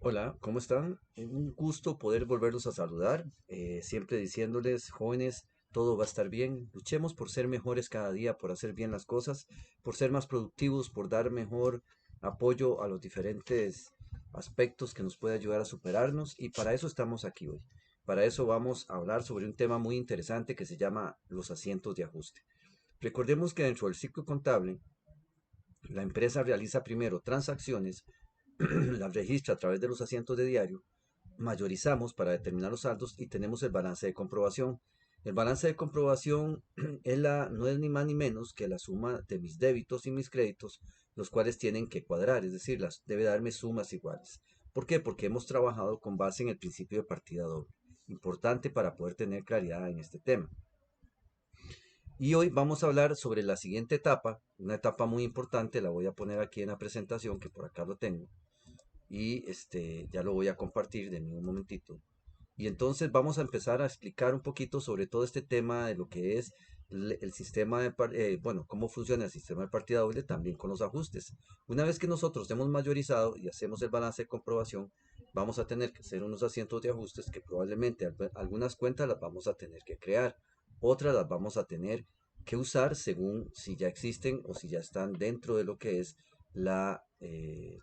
Hola, ¿cómo están? Un gusto poder volverlos a saludar, siempre diciéndoles, jóvenes, todo va a estar bien. Luchemos por ser mejores cada día, por hacer bien las cosas, por ser más productivos, por dar mejor apoyo a los diferentes aspectos que nos puede ayudar a superarnos y para eso estamos aquí hoy. Para eso vamos a hablar sobre un tema muy interesante que se llama los asientos de ajuste. Recordemos que dentro del ciclo contable, la empresa realiza primero transacciones, las registra a través de los asientos de diario, mayorizamos para determinar los saldos y tenemos el balance de comprobación. El balance de comprobación no es ni más ni menos que la suma de mis débitos y mis créditos, los cuales tienen que cuadrar, es decir, debe darme sumas iguales. ¿Por qué? Porque hemos trabajado con base en el principio de partida doble. Importante para poder tener claridad en este tema. Y hoy vamos a hablar sobre la siguiente etapa, una etapa muy importante, la voy a poner aquí en la presentación, que por acá lo tengo, y ya lo voy a compartir de un momentito. Y entonces vamos a empezar a explicar un poquito sobre todo este tema de lo que es el sistema bueno, cómo funciona el sistema de partida doble también con los ajustes. Una vez que nosotros hemos mayorizado y hacemos el balance de comprobación, vamos a tener que hacer unos asientos de ajustes que probablemente algunas cuentas las vamos a tener que crear, otras las vamos a tener que usar según si ya existen o si ya están dentro de lo que es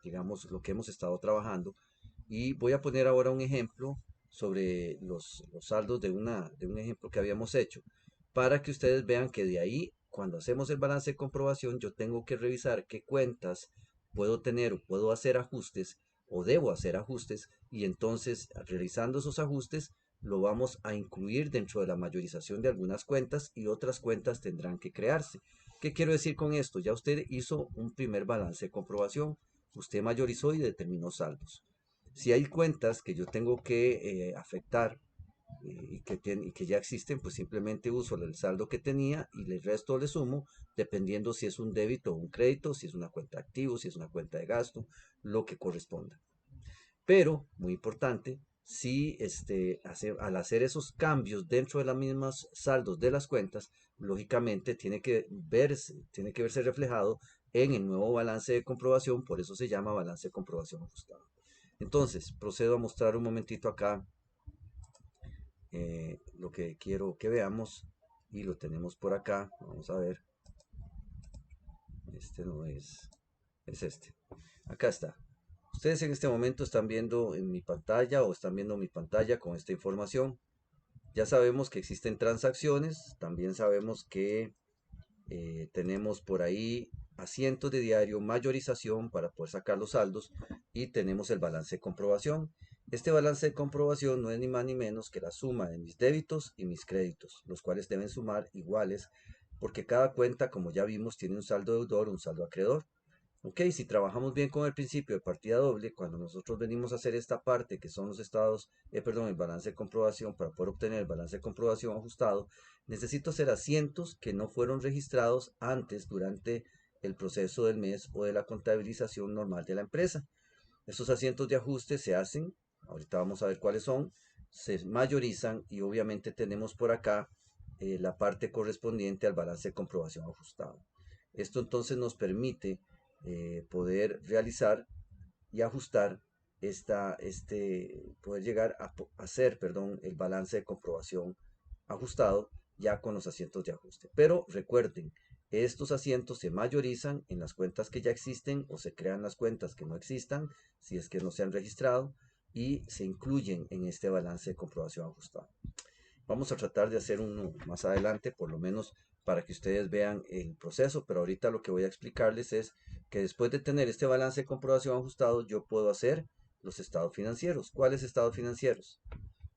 digamos, lo que hemos estado trabajando. Y voy a poner ahora un ejemplo sobre los saldos de un ejemplo que habíamos hecho, para que ustedes vean que de ahí, cuando hacemos el balance de comprobación, yo tengo que revisar qué cuentas puedo tener o puedo hacer ajustes o debo hacer ajustes y entonces realizando esos ajustes lo vamos a incluir dentro de la mayorización de algunas cuentas y otras cuentas tendrán que crearse. ¿Qué quiero decir con esto? Ya usted hizo un primer balance de comprobación, usted mayorizó y determinó saldos. Si hay cuentas que yo tengo que afectar y que ya existen, pues simplemente uso el saldo que tenía y el resto le sumo, dependiendo si es un débito o un crédito, si es una cuenta de activo, si es una cuenta de gasto, lo que corresponda. Pero, muy importante, si al hacer esos cambios dentro de las mismas saldos de las cuentas, lógicamente tiene que verse reflejado en el nuevo balance de comprobación, por eso se llama balance de comprobación ajustado. Entonces, procedo a mostrar un momentito acá lo que quiero que veamos y lo tenemos por acá. Vamos a ver, este no es este. Acá está. Ustedes en este momento están viendo en mi pantalla o están viendo mi pantalla con esta información. Ya sabemos que existen transacciones, también sabemos que tenemos por ahí asientos de diario, mayorización para poder sacar los saldos y tenemos el balance de comprobación. Este balance de comprobación no es ni más ni menos que la suma de mis débitos y mis créditos, los cuales deben sumar iguales porque cada cuenta, como ya vimos, tiene un saldo deudor, un saldo acreedor. Ok, si trabajamos bien con el principio de partida doble, cuando nosotros venimos a hacer esta parte que son los estados, perdón, el balance de comprobación, para poder obtener el balance de comprobación ajustado, necesito hacer asientos que no fueron registrados antes durante el proceso del mes o de la contabilización normal de la empresa. Estos asientos de ajuste se hacen, ahorita vamos a ver cuáles son, se mayorizan y obviamente tenemos por acá la parte correspondiente al balance de comprobación ajustado. Esto entonces nos permite poder realizar y ajustar poder llegar a hacer, perdón, el balance de comprobación ajustado ya con los asientos de ajuste. Pero recuerden, estos asientos se mayorizan en las cuentas que ya existen o se crean las cuentas que no existan, si es que no se han registrado, y se incluyen en este balance de comprobación ajustado. Vamos a tratar de hacer uno más adelante, por lo menos para que ustedes vean el proceso, pero ahorita lo que voy a explicarles es que después de tener este balance de comprobación ajustado, yo puedo hacer los estados financieros. ¿Cuáles estados financieros?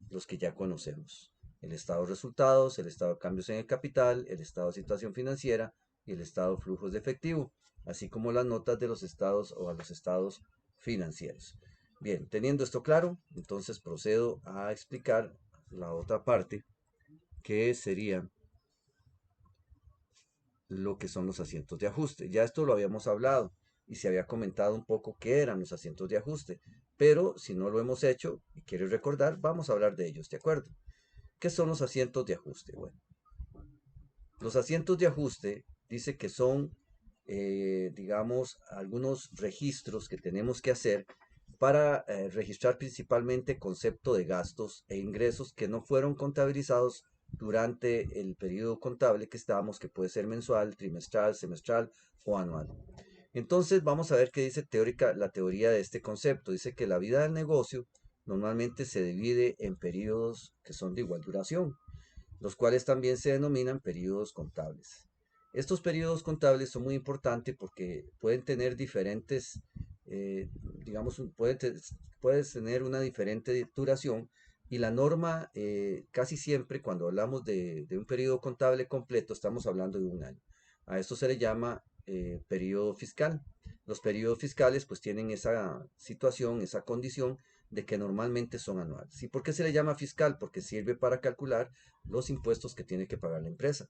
Los que ya conocemos. El estado de resultados, el estado de cambios en el capital, el estado de situación financiera y el estado de flujos de efectivo, así como las notas de los estados o a los estados financieros. Bien, teniendo esto claro, entonces procedo a explicar la otra parte, que sería lo que son los asientos de ajuste. Ya esto lo habíamos hablado y se había comentado un poco qué eran los asientos de ajuste, pero si no lo hemos hecho y quieres recordar, vamos a hablar de ellos, ¿de acuerdo? ¿Qué son los asientos de ajuste? Bueno, los asientos de ajuste dice que son, digamos, algunos registros que tenemos que hacer para registrar principalmente concepto de gastos e ingresos que no fueron contabilizados durante el periodo contable que estábamos, que puede ser mensual, trimestral, semestral o anual. Entonces vamos a ver qué dice la teoría de este concepto. Dice que la vida del negocio normalmente se divide en periodos que son de igual duración, los cuales también se denominan periodos contables. Estos periodos contables son muy importantes porque pueden tener diferentes, eh, digamos, puedes tener una diferente duración, y la norma casi siempre cuando hablamos de un periodo contable completo estamos hablando de un año. A esto se le llama periodo fiscal. Los periodos fiscales pues tienen esa situación, esa condición de que normalmente son anuales. ¿Y por qué se le llama fiscal? Porque sirve para calcular los impuestos que tiene que pagar la empresa.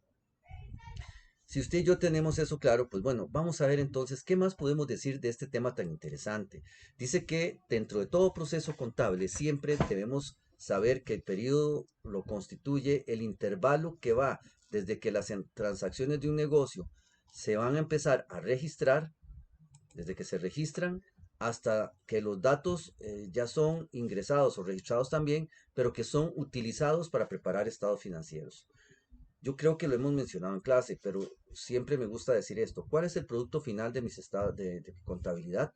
Si usted y yo tenemos eso claro, pues bueno, vamos a ver entonces qué más podemos decir de este tema tan interesante. Dice que dentro de todo proceso contable siempre debemos saber que el periodo lo constituye el intervalo que va desde que las transacciones de un negocio se van a empezar a registrar, desde que se registran hasta que los datos ya son ingresados o registrados también, pero que son utilizados para preparar estados financieros. Yo creo que lo hemos mencionado en clase, pero siempre me gusta decir esto. ¿Cuál es el producto final de mis estados de contabilidad?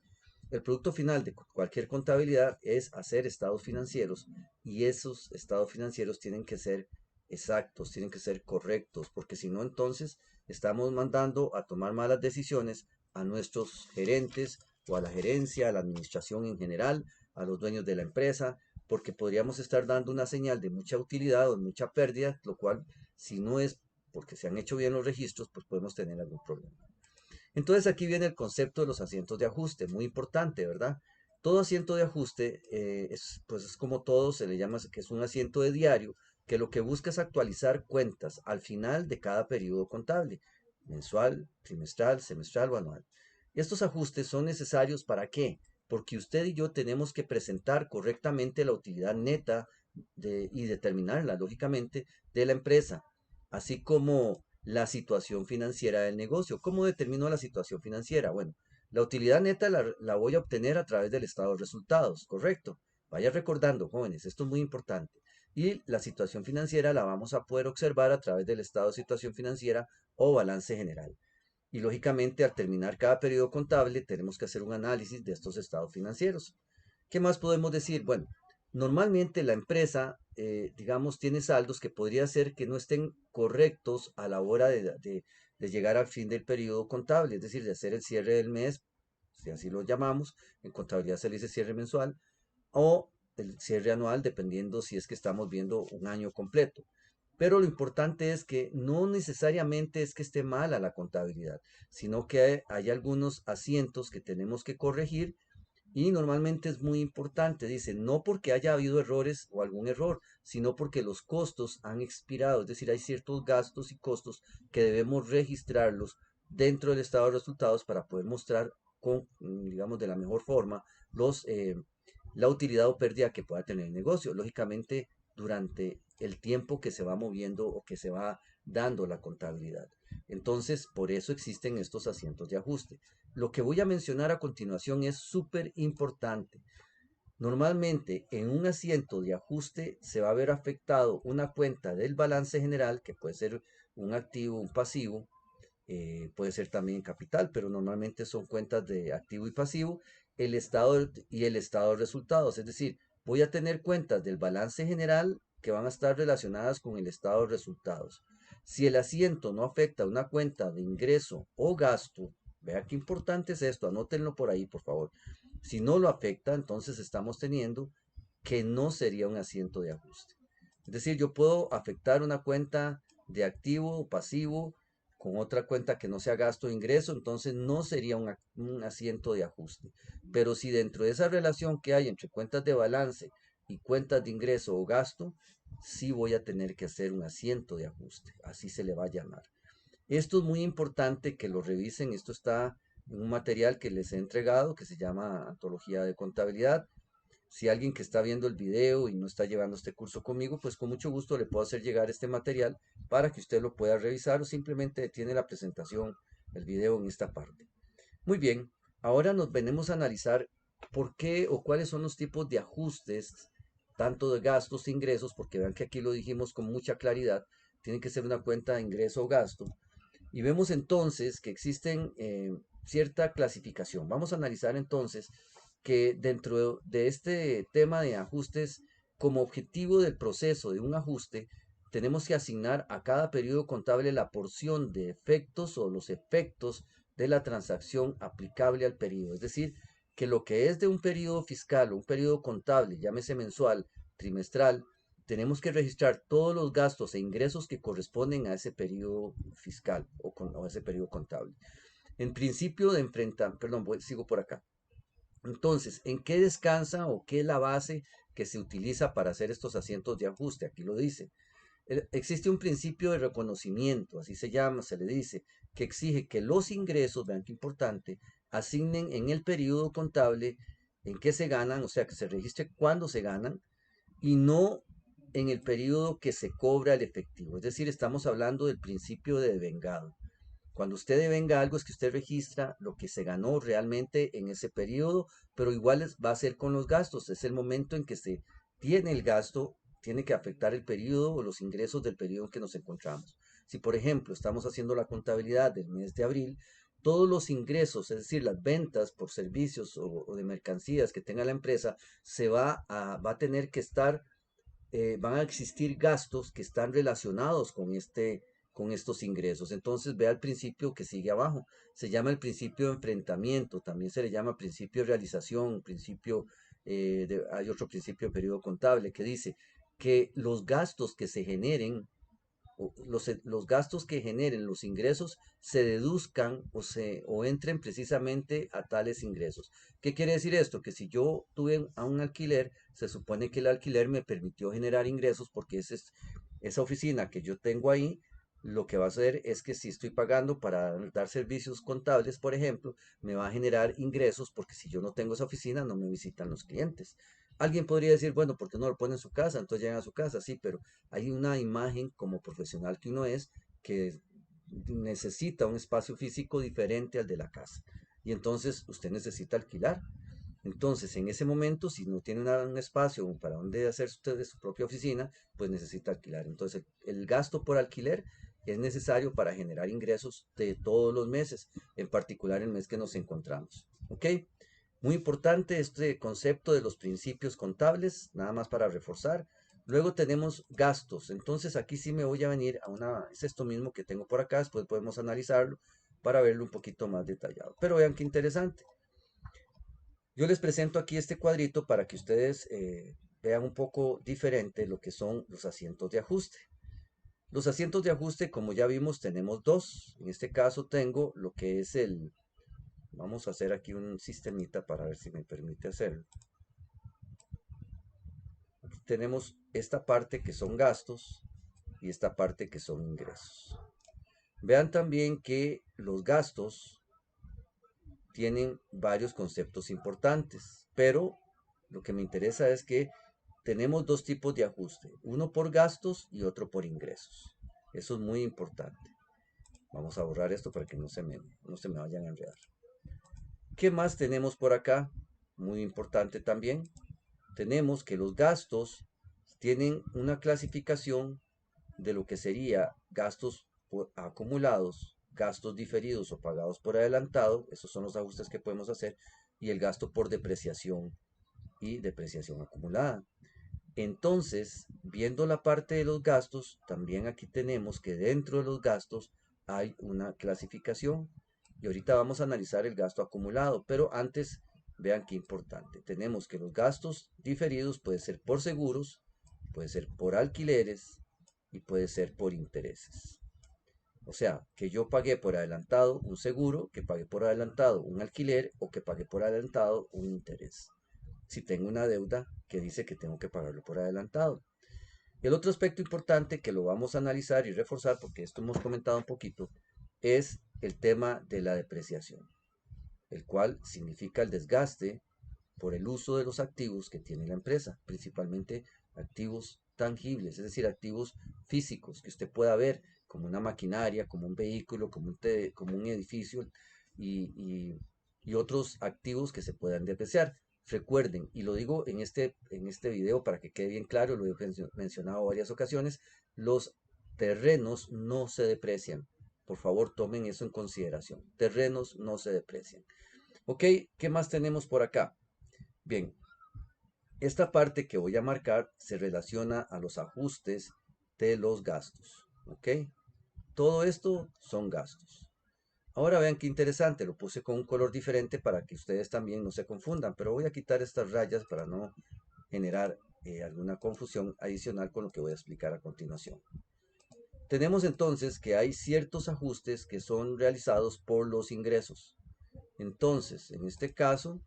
El producto final de cualquier contabilidad es hacer estados financieros, y esos estados financieros tienen que ser exactos, tienen que ser correctos, porque si no, entonces estamos mandando a tomar malas decisiones a nuestros gerentes o a la gerencia, a la administración en general, a los dueños de la empresa, porque podríamos estar dando una señal de mucha utilidad o de mucha pérdida, lo cual, si no es porque se han hecho bien los registros, pues podemos tener algún problema. Entonces aquí viene el concepto de los asientos de ajuste, muy importante, ¿verdad? Todo asiento de ajuste pues es como todo, se le llama que es un asiento de diario, que lo que busca es actualizar cuentas al final de cada periodo contable, mensual, trimestral, semestral o anual. Y estos ajustes son necesarios ¿para qué? Porque usted y yo tenemos que presentar correctamente la utilidad neta y determinarla, lógicamente, de la empresa, así como la situación financiera del negocio. ¿Cómo determino la situación financiera? Bueno, la utilidad neta la voy a obtener a través del estado de resultados, ¿correcto? Vaya recordando, jóvenes, esto es muy importante. Y la situación financiera la vamos a poder observar a través del estado de situación financiera o balance general. Y lógicamente, al terminar cada periodo contable, tenemos que hacer un análisis de estos estados financieros. ¿Qué más podemos decir? Bueno, normalmente la empresa, digamos, tiene saldos que podría ser que no estén correctos a la hora de llegar al fin del periodo contable, es decir, de hacer el cierre del mes, si así lo llamamos. En contabilidad se le dice cierre mensual o el cierre anual, dependiendo si es que estamos viendo un año completo. Pero lo importante es que no necesariamente es que esté mala la contabilidad, sino que hay algunos asientos que tenemos que corregir, y normalmente es muy importante, dice, no porque haya habido errores o algún error, sino porque los costos han expirado, es decir, hay ciertos gastos y costos que debemos registrarlos dentro del estado de resultados para poder mostrar con, digamos, de la mejor forma la utilidad o pérdida que pueda tener el negocio. Lógicamente, durante el tiempo que se va moviendo o que se va dando la contabilidad. Entonces, por eso existen estos asientos de ajuste. Lo que voy a mencionar a continuación es súper importante. Normalmente en un asiento de ajuste se va a ver afectado una cuenta del balance general, que puede ser un activo, un pasivo, puede ser también capital, pero normalmente son cuentas de activo y pasivo, el estado y el estado de resultados. Es decir, voy a tener cuentas del balance general que van a estar relacionadas con el estado de resultados. Si el asiento no afecta una cuenta de ingreso o gasto, vea qué importante es esto, anótenlo por ahí, por favor. Si no lo afecta, entonces estamos teniendo que no sería un asiento de ajuste. Es decir, yo puedo afectar una cuenta de activo o pasivo con otra cuenta que no sea gasto o ingreso, entonces no sería un asiento de ajuste. Pero si dentro de esa relación que hay entre cuentas de balance y cuentas de ingreso o gasto, sí voy a tener que hacer un asiento de ajuste, así se le va a llamar. Esto es muy importante que lo revisen. Esto está en un material que les he entregado que se llama Antología de Contabilidad. Si alguien que está viendo el video y no está llevando este curso conmigo, pues con mucho gusto le puedo hacer llegar este material para que usted lo pueda revisar, o simplemente tiene la presentación, el video en esta parte. Muy bien, ahora nos venimos a analizar ¿Por qué o cuáles son los tipos de ajustes, tanto de gastos e ingresos? Porque vean que aquí lo dijimos con mucha claridad, tiene que ser una cuenta de ingreso o gasto. Y vemos entonces que existen cierta clasificación. Vamos a analizar entonces que dentro de este tema de ajustes, como objetivo del proceso de un ajuste, tenemos que asignar a cada periodo contable la porción de efectos o los efectos de la transacción aplicable al periodo. Es decir, que lo que es de un periodo fiscal o un periodo contable, llámese mensual, trimestral, tenemos que registrar todos los gastos e ingresos que corresponden a ese periodo fiscal o a ese periodo contable. En principio de enfrentar, perdón, sigo por acá. Entonces, ¿en qué descansa o qué es la base que se utiliza para hacer estos asientos de ajuste? Aquí lo dice. Existe un principio de reconocimiento, así se llama, se le dice, que exige que los ingresos, vean qué importante, asignen en el periodo contable en que se ganan, o sea, que se registre cuándo se ganan, y no en el periodo que se cobra el efectivo. Es decir, estamos hablando del principio de devengado. Cuando usted devenga algo es que usted registra lo que se ganó realmente en ese periodo, pero igual va a ser con los gastos. Es el momento en que se tiene el gasto, tiene que afectar el periodo o los ingresos del periodo en que nos encontramos. Si, por ejemplo, estamos haciendo la contabilidad del mes de abril, todos los ingresos, es decir, las ventas por servicios o de mercancías que tenga la empresa, va a tener que estar van a existir gastos que están relacionados con estos ingresos. Entonces, vea el principio que sigue abajo. Se llama el principio de enfrentamiento, también se le llama principio de realización, hay otro principio de periodo contable que dice que los gastos que se generen los gastos que generen los ingresos se deduzcan o entren precisamente a tales ingresos. ¿Qué quiere decir esto? Que si yo tuve a un alquiler, se supone que el alquiler me permitió generar ingresos porque esa oficina que yo tengo ahí, lo que va a hacer es que si estoy pagando para dar servicios contables, por ejemplo, me va a generar ingresos porque si yo no tengo esa oficina, no me visitan los clientes. Alguien podría decir, bueno, ¿por qué no lo pone en su casa? Entonces llegan a su casa, sí, pero hay una imagen como profesional que uno es que necesita un espacio físico diferente al de la casa. Y entonces usted necesita alquilar. Entonces, en ese momento, si no tiene un espacio para donde hacer usted de su propia oficina, pues necesita alquilar. Entonces, el gasto por alquiler es necesario para generar ingresos de todos los meses, en particular el mes que nos encontramos. ¿Ok? Muy importante este concepto de los principios contables, nada más para reforzar. Luego tenemos gastos. Entonces aquí sí me voy a venir es esto mismo que tengo por acá, después podemos analizarlo para verlo un poquito más detallado. Pero vean qué interesante. Yo les presento aquí este cuadrito para que ustedes vean un poco diferente lo que son los asientos de ajuste. Los asientos de ajuste, como ya vimos, tenemos dos. En este caso tengo lo que es vamos a hacer aquí un sistemita para ver si me permite hacerlo. Aquí tenemos esta parte que son gastos y esta parte que son ingresos. Vean también que los gastos tienen varios conceptos importantes, pero lo que me interesa es que tenemos dos tipos de ajuste, uno por gastos y otro por ingresos. Eso es muy importante. Vamos a borrar esto para que no se me vayan a enredar. ¿Qué más tenemos por acá? Muy importante también. Tenemos que los gastos tienen una clasificación de lo que sería gastos acumulados, gastos diferidos o pagados por adelantado, esos son los ajustes que podemos hacer, y el gasto por depreciación y depreciación acumulada. Entonces, viendo la parte de los gastos, también aquí tenemos que dentro de los gastos hay una clasificación. Y ahorita vamos a analizar el gasto acumulado, pero antes vean qué importante. Tenemos que los gastos diferidos puede ser por seguros, puede ser por alquileres y puede ser por intereses. O sea, que yo pagué por adelantado un seguro, que pagué por adelantado un alquiler o que pagué por adelantado un interés. Si tengo una deuda que dice que tengo que pagarlo por adelantado. El otro aspecto importante que lo vamos a analizar y reforzar, porque esto hemos comentado un poquito, es el tema de la depreciación, el cual significa el desgaste por el uso de los activos que tiene la empresa, principalmente activos tangibles, es decir, activos físicos que usted pueda ver, como una maquinaria, como un vehículo, como un edificio y otros activos que se puedan depreciar. Recuerden, y lo digo en este video para que quede bien claro, lo he mencionado varias ocasiones, los terrenos no se deprecian. Por favor, tomen eso en consideración. Terrenos no se deprecian. Ok, ¿qué más tenemos por acá? Bien, esta parte que voy a marcar se relaciona a los ajustes de los gastos. Ok, todo esto son gastos. Ahora vean qué interesante, lo puse con un color diferente para que ustedes también no se confundan, pero voy a quitar estas rayas para no generar alguna confusión adicional con lo que voy a explicar a continuación. Tenemos entonces que hay ciertos ajustes que son realizados por los ingresos. Entonces, en este caso,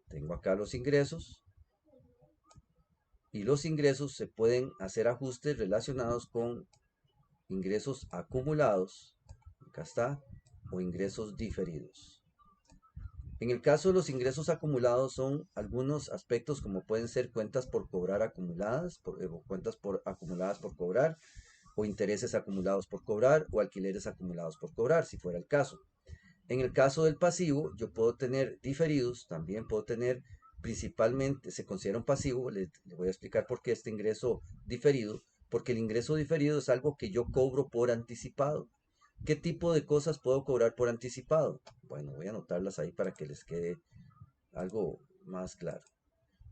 tengo acá los ingresos y los ingresos se pueden hacer ajustes relacionados con ingresos acumulados, acá está, o ingresos diferidos. En el caso de los ingresos acumulados son algunos aspectos como pueden ser cuentas por cobrar acumuladas, cuentas acumuladas por cobrar, o intereses acumulados por cobrar, o alquileres acumulados por cobrar, si fuera el caso. En el caso del pasivo, yo puedo tener diferidos, también puedo tener principalmente, se considera un pasivo, le voy a explicar por qué este ingreso diferido, porque el ingreso diferido es algo que yo cobro por anticipado. ¿Qué tipo de cosas puedo cobrar por anticipado? Bueno, voy a anotarlas ahí para que les quede algo más claro.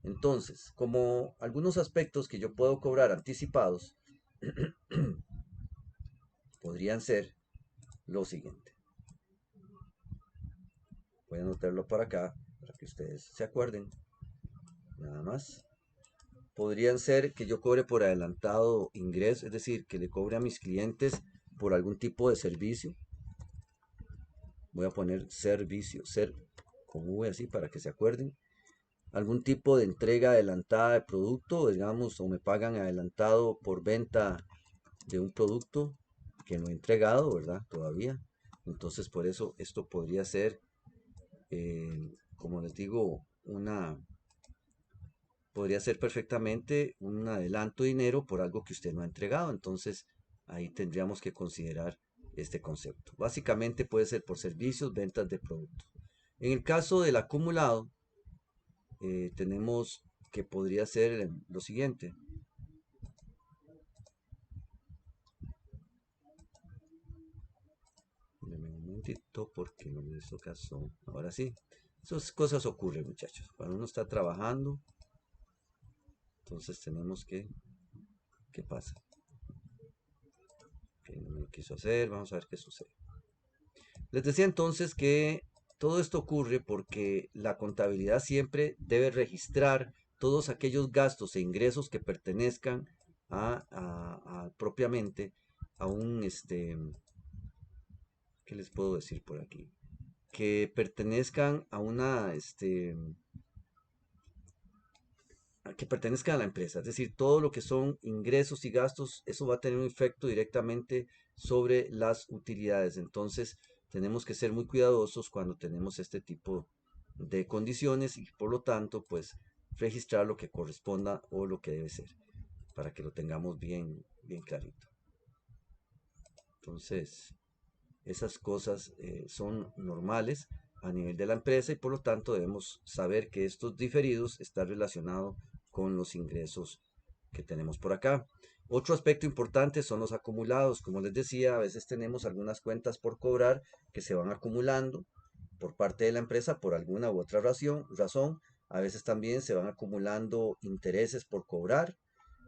Entonces, como algunos aspectos que yo puedo cobrar anticipados podrían ser lo siguiente. Voy a anotarlo por acá para que ustedes se acuerden. Nada más. Podrían ser que yo cobre por adelantado ingreso, es decir, que le cobre a mis clientes por algún tipo de servicio. Voy a poner servicio, ser con V así para que se acuerden. Algún tipo de entrega adelantada de producto, digamos, o me pagan adelantado por venta de un producto que no he entregado, ¿verdad? Todavía. Entonces, por eso esto podría ser, como les digo, podría ser perfectamente un adelanto de dinero por algo que usted no ha entregado. Entonces, ahí tendríamos que considerar este concepto. Básicamente puede ser por servicios, ventas de producto. En el caso del acumulado, tenemos que podría ser lo siguiente. Deme un momentito porque no me hizo caso. Ahora sí. Esas cosas ocurren, muchachos. Cuando uno está trabajando, entonces tenemos que... ¿Qué pasa? Que no me lo quiso hacer. Vamos a ver qué sucede. Les decía entonces que todo esto ocurre porque la contabilidad siempre debe registrar todos aquellos gastos e ingresos que pertenezcan propiamente a un, ¿qué les puedo decir por aquí? Que pertenezcan a una, que pertenezcan a la empresa. Es decir, todo lo que son ingresos y gastos, eso va a tener un efecto directamente sobre las utilidades. Entonces, tenemos que ser muy cuidadosos cuando tenemos este tipo de condiciones y por lo tanto, pues, registrar lo que corresponda o lo que debe ser, para que lo tengamos bien, bien clarito. Entonces, esas cosas son normales a nivel de la empresa y por lo tanto debemos saber que estos diferidos están relacionados con los ingresos que tenemos por acá. Otro aspecto importante son los acumulados. Como les decía, a veces tenemos algunas cuentas por cobrar que se van acumulando por parte de la empresa por alguna u otra razón. A veces también se van acumulando intereses por cobrar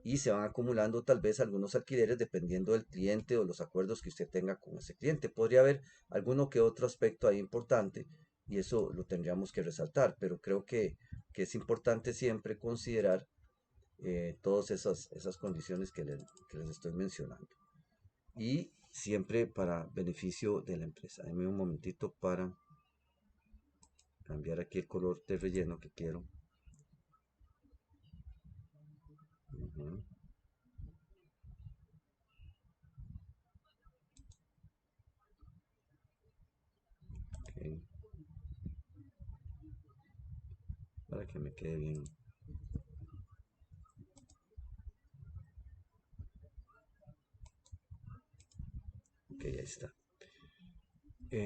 y se van acumulando tal vez algunos alquileres dependiendo del cliente o los acuerdos que usted tenga con ese cliente. Podría haber alguno que otro aspecto ahí importante y eso lo tendríamos que resaltar, pero creo que es importante siempre considerar todas esas condiciones que les estoy mencionando y siempre para beneficio de la empresa. Dame un momentito para cambiar aquí el color de relleno que quiero. Ujú. Ok, para que me quede bien. Ok, ahí está.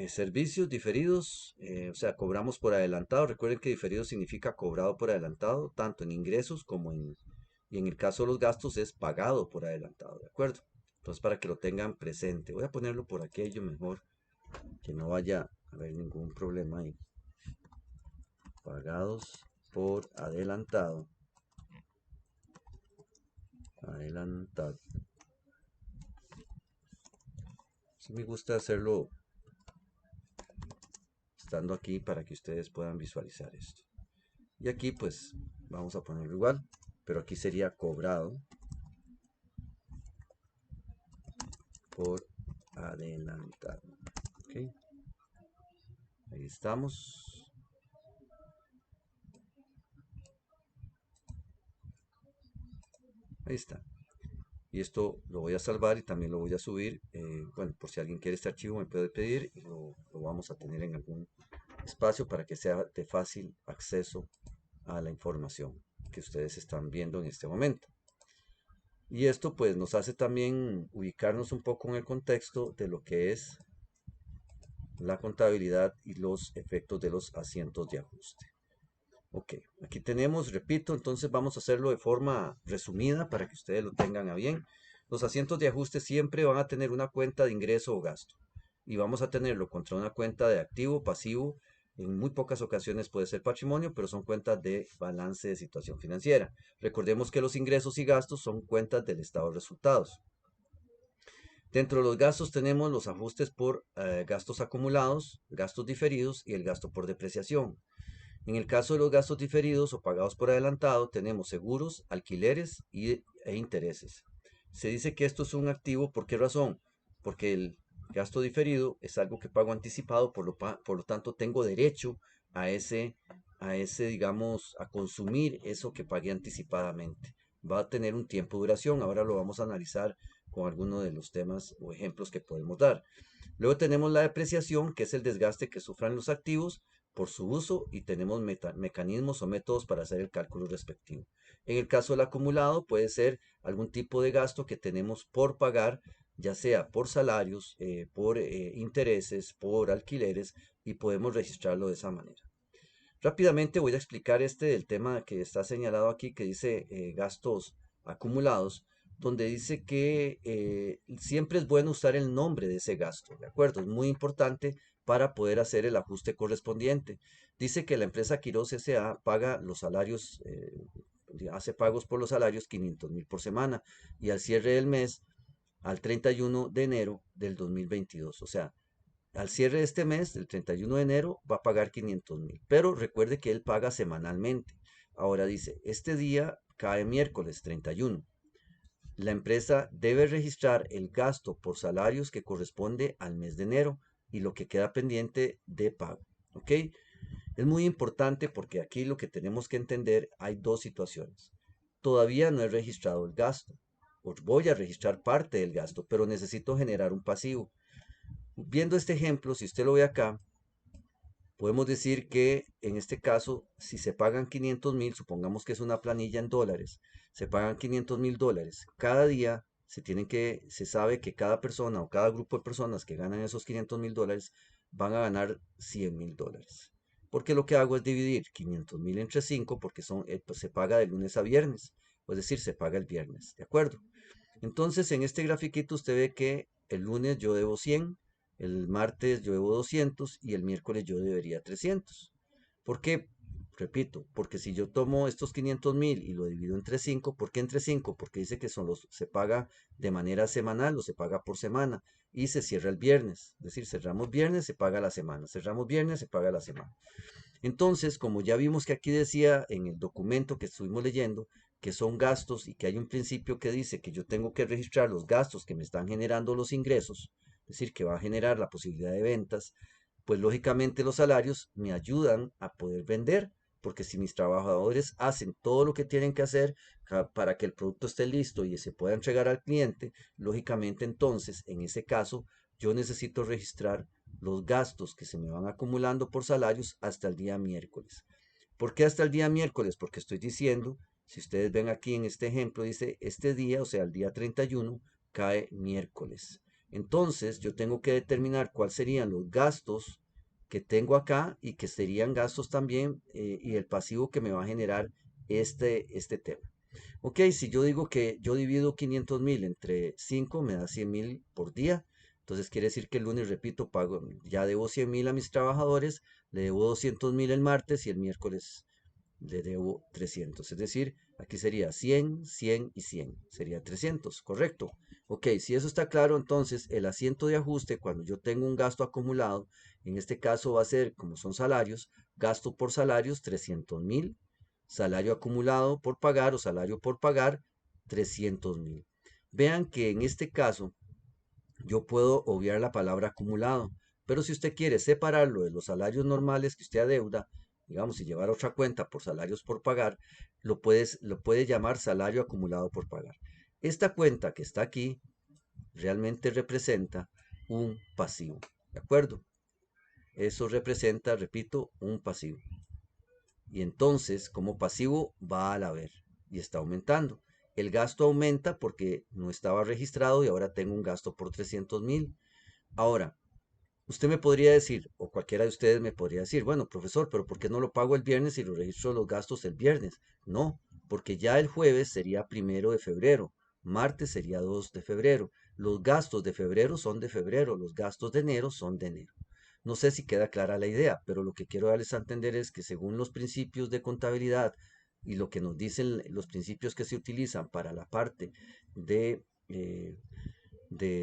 Servicios diferidos, o sea, cobramos por adelantado. Recuerden que diferido significa cobrado por adelantado, tanto en ingresos como y en el caso de los gastos es pagado por adelantado, ¿de acuerdo? Entonces, para que lo tengan presente, voy a ponerlo por aquello mejor, que no vaya a haber ningún problema ahí. Pagados por adelantado. Adelantado. Sí me gusta hacerlo estando aquí para que ustedes puedan visualizar esto. Y aquí pues vamos a ponerlo igual, pero aquí sería cobrado por adelantado. ¿Ok? Ahí estamos. Ahí está. Y esto lo voy a salvar y también lo voy a subir. Bueno, por si alguien quiere este archivo me puede pedir y lo vamos a tener en algún espacio para que sea de fácil acceso a la información que ustedes están viendo en este momento. Y esto pues nos hace también ubicarnos un poco en el contexto de lo que es la contabilidad y los efectos de los asientos de ajuste. Ok, aquí tenemos, repito, entonces vamos a hacerlo de forma resumida para que ustedes lo tengan a bien. Los asientos de ajuste siempre van a tener una cuenta de ingreso o gasto y vamos a tenerlo contra una cuenta de activo, pasivo. En muy pocas ocasiones puede ser patrimonio, pero son cuentas de balance de situación financiera. Recordemos que los ingresos y gastos son cuentas del estado de resultados. Dentro de los gastos tenemos los ajustes por gastos acumulados, gastos diferidos y el gasto por depreciación. En el caso de los gastos diferidos o pagados por adelantado, tenemos seguros, alquileres e intereses. Se dice que esto es un activo, ¿por qué razón? Porque el gasto diferido es algo que pago anticipado, por lo tanto tengo derecho digamos, a consumir eso que pagué anticipadamente. Va a tener un tiempo de duración, ahora lo vamos a analizar con algunos de los temas o ejemplos que podemos dar. Luego tenemos la depreciación, que es el desgaste que sufran los activos por su uso y tenemos mecanismos o métodos para hacer el cálculo respectivo. En el caso del acumulado puede ser algún tipo de gasto que tenemos por pagar, ya sea por salarios, por intereses, por alquileres y podemos registrarlo de esa manera. Rápidamente voy a explicar del tema que está señalado aquí que dice gastos acumulados, donde dice que siempre es bueno usar el nombre de ese gasto, ¿de acuerdo? Es muy importante para poder hacer el ajuste correspondiente. Dice que la empresa Quiroz S.A. paga los salarios, hace pagos por los salarios 500.000 por semana y al cierre del mes, al 31 de enero del 2022, o sea, al cierre de este mes, el 31 de enero, va a pagar 500.000. Pero recuerde que él paga semanalmente. Ahora dice, este día cae miércoles 31. La empresa debe registrar el gasto por salarios que corresponde al mes de enero y lo que queda pendiente de pago. ¿Ok? Es muy importante porque aquí lo que tenemos que entender, hay dos situaciones. Todavía no he registrado el gasto. Os voy a registrar parte del gasto, pero necesito generar un pasivo. Viendo este ejemplo, si usted lo ve acá, podemos decir que en este caso, si se pagan 500.000, supongamos que es una planilla en dólares, se pagan 500.000 dólares. Cada día se sabe que cada persona o cada grupo de personas que ganan esos 500.000 dólares van a ganar 100.000 dólares. Porque lo que hago es dividir 500.000 entre 5 porque pues se paga de lunes a viernes, es decir, se paga el viernes, ¿de acuerdo? Entonces, en este grafiquito usted ve que el lunes yo debo 100, el martes yo debo 200 y el miércoles yo debería 300. ¿Por qué? Repito, porque si yo tomo estos 500.000 y lo divido entre 5, ¿por qué entre 5? Porque dice que se paga de manera semanal o se paga por semana y se cierra el viernes. Es decir, cerramos viernes, se paga la semana. Cerramos viernes, se paga la semana. Entonces, como ya vimos que aquí decía en el documento que estuvimos leyendo que son gastos y que hay un principio que dice que yo tengo que registrar los gastos que me están generando los ingresos, es decir, que va a generar la posibilidad de ventas, pues lógicamente los salarios me ayudan a poder vender, porque si mis trabajadores hacen todo lo que tienen que hacer para que el producto esté listo y se pueda entregar al cliente, lógicamente entonces, en ese caso, yo necesito registrar los gastos que se me van acumulando por salarios hasta el día miércoles. ¿Por qué hasta el día miércoles? Porque estoy diciendo, si ustedes ven aquí en este ejemplo, dice este día, o sea, el día 31, cae miércoles. Entonces, yo tengo que determinar cuáles serían los gastos que tengo acá y que serían gastos también y el pasivo que me va a generar este tema. Ok, si yo digo que yo divido 500.000 entre 5 me da 100.000 por día. Entonces quiere decir que el lunes, repito, pago, ya debo 100.000 a mis trabajadores, le debo 200.000 el martes y el miércoles le debo 300. Es decir, aquí sería 100, 100 y 100. Sería 300, ¿correcto? Ok, si eso está claro, entonces el asiento de ajuste, cuando yo tengo un gasto acumulado, en este caso va a ser, como son salarios, gasto por salarios 300.000, salario acumulado por pagar o salario por pagar 300.000. Vean que en este caso yo puedo obviar la palabra acumulado, pero si usted quiere separarlo de los salarios normales que usted adeuda, digamos, y llevar otra cuenta por salarios por pagar, lo puede llamar salario acumulado por pagar. Esta cuenta que está aquí realmente representa un pasivo, ¿de acuerdo? Eso representa, repito, un pasivo. Y entonces, como pasivo, va al haber y está aumentando. El gasto aumenta porque no estaba registrado y ahora tengo un gasto por 300.000. Ahora, usted me podría decir, o cualquiera de ustedes me podría decir, bueno, profesor, pero ¿por qué no lo pago el viernes y lo registro los gastos el viernes? No, porque ya el jueves sería 1 de febrero, martes sería 2 de febrero. Los gastos de febrero son de febrero, los gastos de enero son de enero. No sé si queda clara la idea, pero lo que quiero darles a entender es que según los principios de contabilidad y lo que nos dicen los principios que se utilizan para la parte de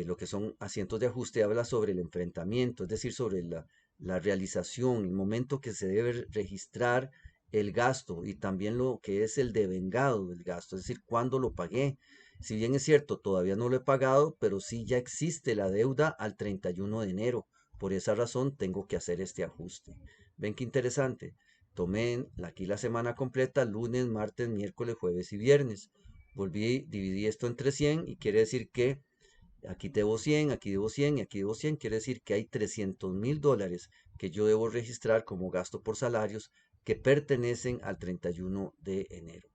lo que son asientos de ajuste, habla sobre el enfrentamiento, es decir, sobre la realización, el momento que se debe registrar el gasto y también lo que es el devengado del gasto, es decir, cuándo lo pagué. Si bien es cierto, todavía no lo he pagado, pero sí ya existe la deuda al 31 de enero. Por esa razón tengo que hacer este ajuste. ¿Ven qué interesante? Tomé aquí la semana completa, lunes, martes, miércoles, jueves y viernes. Dividí esto entre 100 y quiere decir que aquí debo 100, aquí debo 100 y aquí debo 100. Quiere decir que hay $300.000 que yo debo registrar como gasto por salarios que pertenecen al 31 de enero.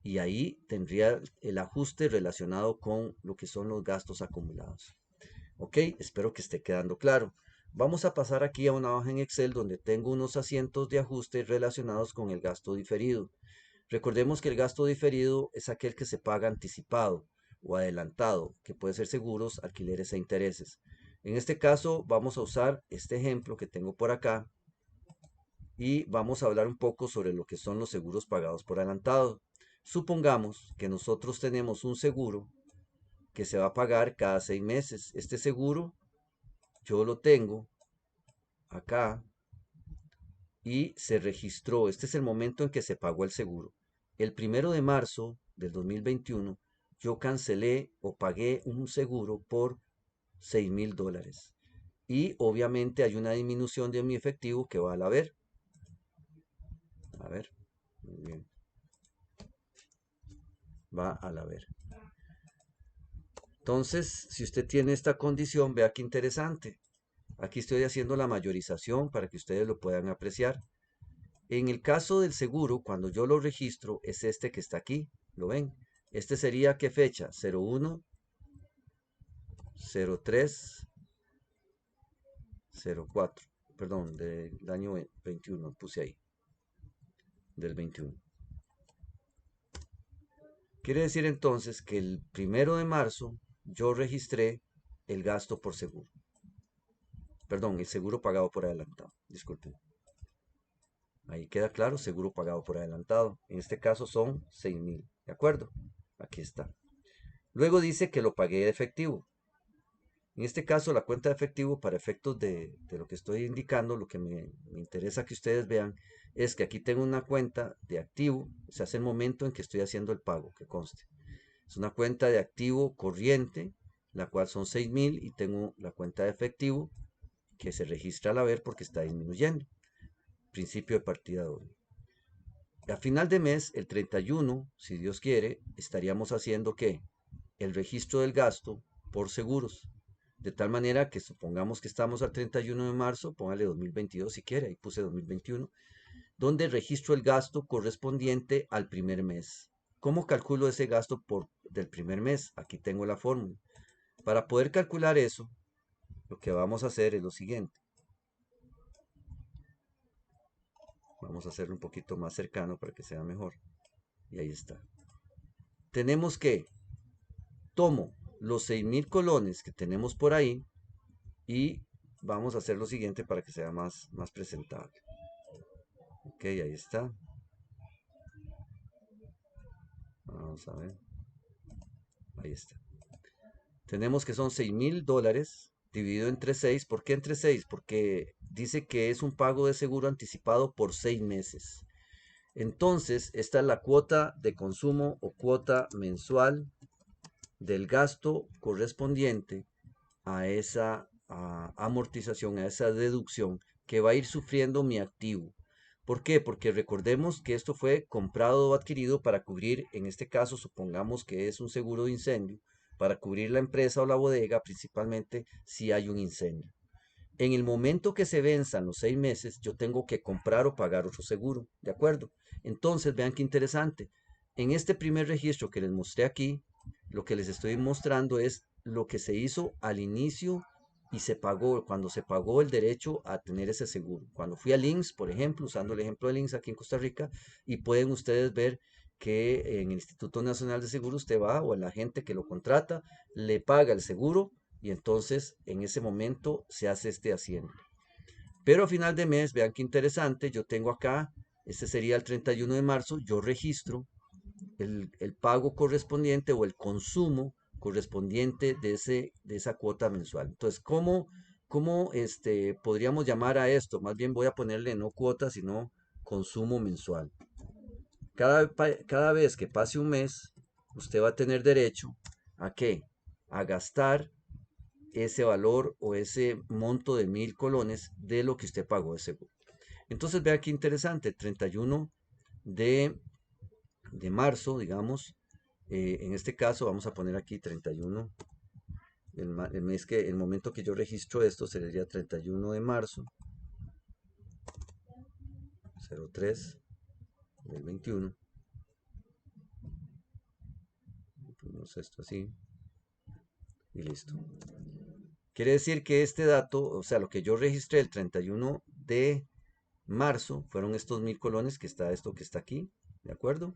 Y ahí tendría el ajuste relacionado con lo que son los gastos acumulados. Ok, espero que esté quedando claro. Vamos a pasar aquí a una hoja en Excel donde tengo unos asientos de ajuste relacionados con el gasto diferido. Recordemos que el gasto diferido es aquel que se paga anticipado o adelantado, que puede ser seguros, alquileres e intereses. En este caso vamos a usar este ejemplo que tengo por acá y vamos a hablar un poco sobre lo que son los seguros pagados por adelantado. Supongamos que nosotros tenemos un seguro que se va a pagar cada 6 meses. Este seguro yo lo tengo acá y se registró. Este es el momento en que se pagó el seguro. El 1 de marzo del 2021 yo cancelé o pagué un seguro por $6.000. Y obviamente hay una disminución de mi efectivo que va al haber. A ver, muy bien. Va al haber. Entonces, si usted tiene esta condición, vea qué interesante. Aquí estoy haciendo la mayorización para que ustedes lo puedan apreciar. En el caso del seguro, cuando yo lo registro, es este que está aquí. ¿Lo ven? Este sería ¿qué fecha? 01, 03, 04. Perdón, del año 21, puse ahí. Del 21. Quiere decir entonces que el 1 de marzo yo registré el gasto por seguro. Perdón, el seguro pagado por adelantado. Disculpen. Ahí queda claro, seguro pagado por adelantado. En este caso son 6.000. ¿De acuerdo? Aquí está. Luego dice que lo pagué de efectivo. En este caso, la cuenta de efectivo, para efectos de lo que estoy indicando, lo que me interesa que ustedes vean, es que aquí tengo una cuenta de activo, o sea, es el momento en que estoy haciendo el pago, que conste. Es una cuenta de activo corriente, la cual son 6.000, y tengo la cuenta de efectivo, que se registra al haber porque está disminuyendo. Principio de partida doble. A final de mes, el 31, si Dios quiere, estaríamos haciendo ¿qué? El registro del gasto por seguros. De tal manera que supongamos que estamos al 31 de marzo, póngale 2022 si quiere, ahí puse 2021, donde registro el gasto correspondiente al primer mes. ¿Cómo calculo ese gasto del primer mes? Aquí tengo la fórmula. Para poder calcular eso, lo que vamos a hacer es lo siguiente. Vamos a hacerlo un poquito más cercano para que sea mejor. Y ahí está. Tenemos que tomo los 6.000 colones que tenemos por ahí y vamos a hacer lo siguiente para que sea más presentable. Ok, ahí está. Vamos a ver. Ahí está. Tenemos que son $6.000 dividido entre 6. ¿Por qué entre 6? Porque dice que es un pago de seguro anticipado por 6 meses. Entonces, esta es la cuota de consumo o cuota mensual del gasto correspondiente a esa amortización, a esa deducción que va a ir sufriendo mi activo. ¿Por qué? Porque recordemos que esto fue comprado o adquirido para cubrir, en este caso, supongamos que es un seguro de incendio, para cubrir la empresa o la bodega, principalmente si hay un incendio. En el momento que se venzan los 6 meses, yo tengo que comprar o pagar otro seguro, ¿de acuerdo? Entonces, vean qué interesante. En este primer registro que les mostré aquí, lo que les estoy mostrando es lo que se hizo al inicio y se pagó, cuando se pagó el derecho a tener ese seguro. Cuando fui a Links, por ejemplo, usando el ejemplo de Links aquí en Costa Rica, y pueden ustedes ver que en el Instituto Nacional de Seguro usted va o el agente que lo contrata le paga el seguro y entonces en ese momento se hace este haciendo. Pero a final de mes, vean qué interesante, yo tengo acá, este sería el 31 de marzo, yo registro el pago correspondiente o el consumo correspondiente de esa cuota mensual. Entonces, ¿cómo podríamos llamar a esto? Más bien voy a ponerle no cuota, sino consumo mensual. Cada vez que pase un mes, usted va a tener derecho a qué? A gastar ese valor o ese monto de 1.000 colones de lo que usted pagó de seguro. Entonces, vea qué interesante, 31 de, de marzo, digamos, en este caso vamos a poner aquí 31, el momento que yo registro esto sería 31 de marzo, 03 del 21, ponemos esto así y listo. Quiere decir que este dato, o sea, lo que yo registré el 31 de marzo, fueron estos 1.000 colones que está esto que está aquí, ¿de acuerdo?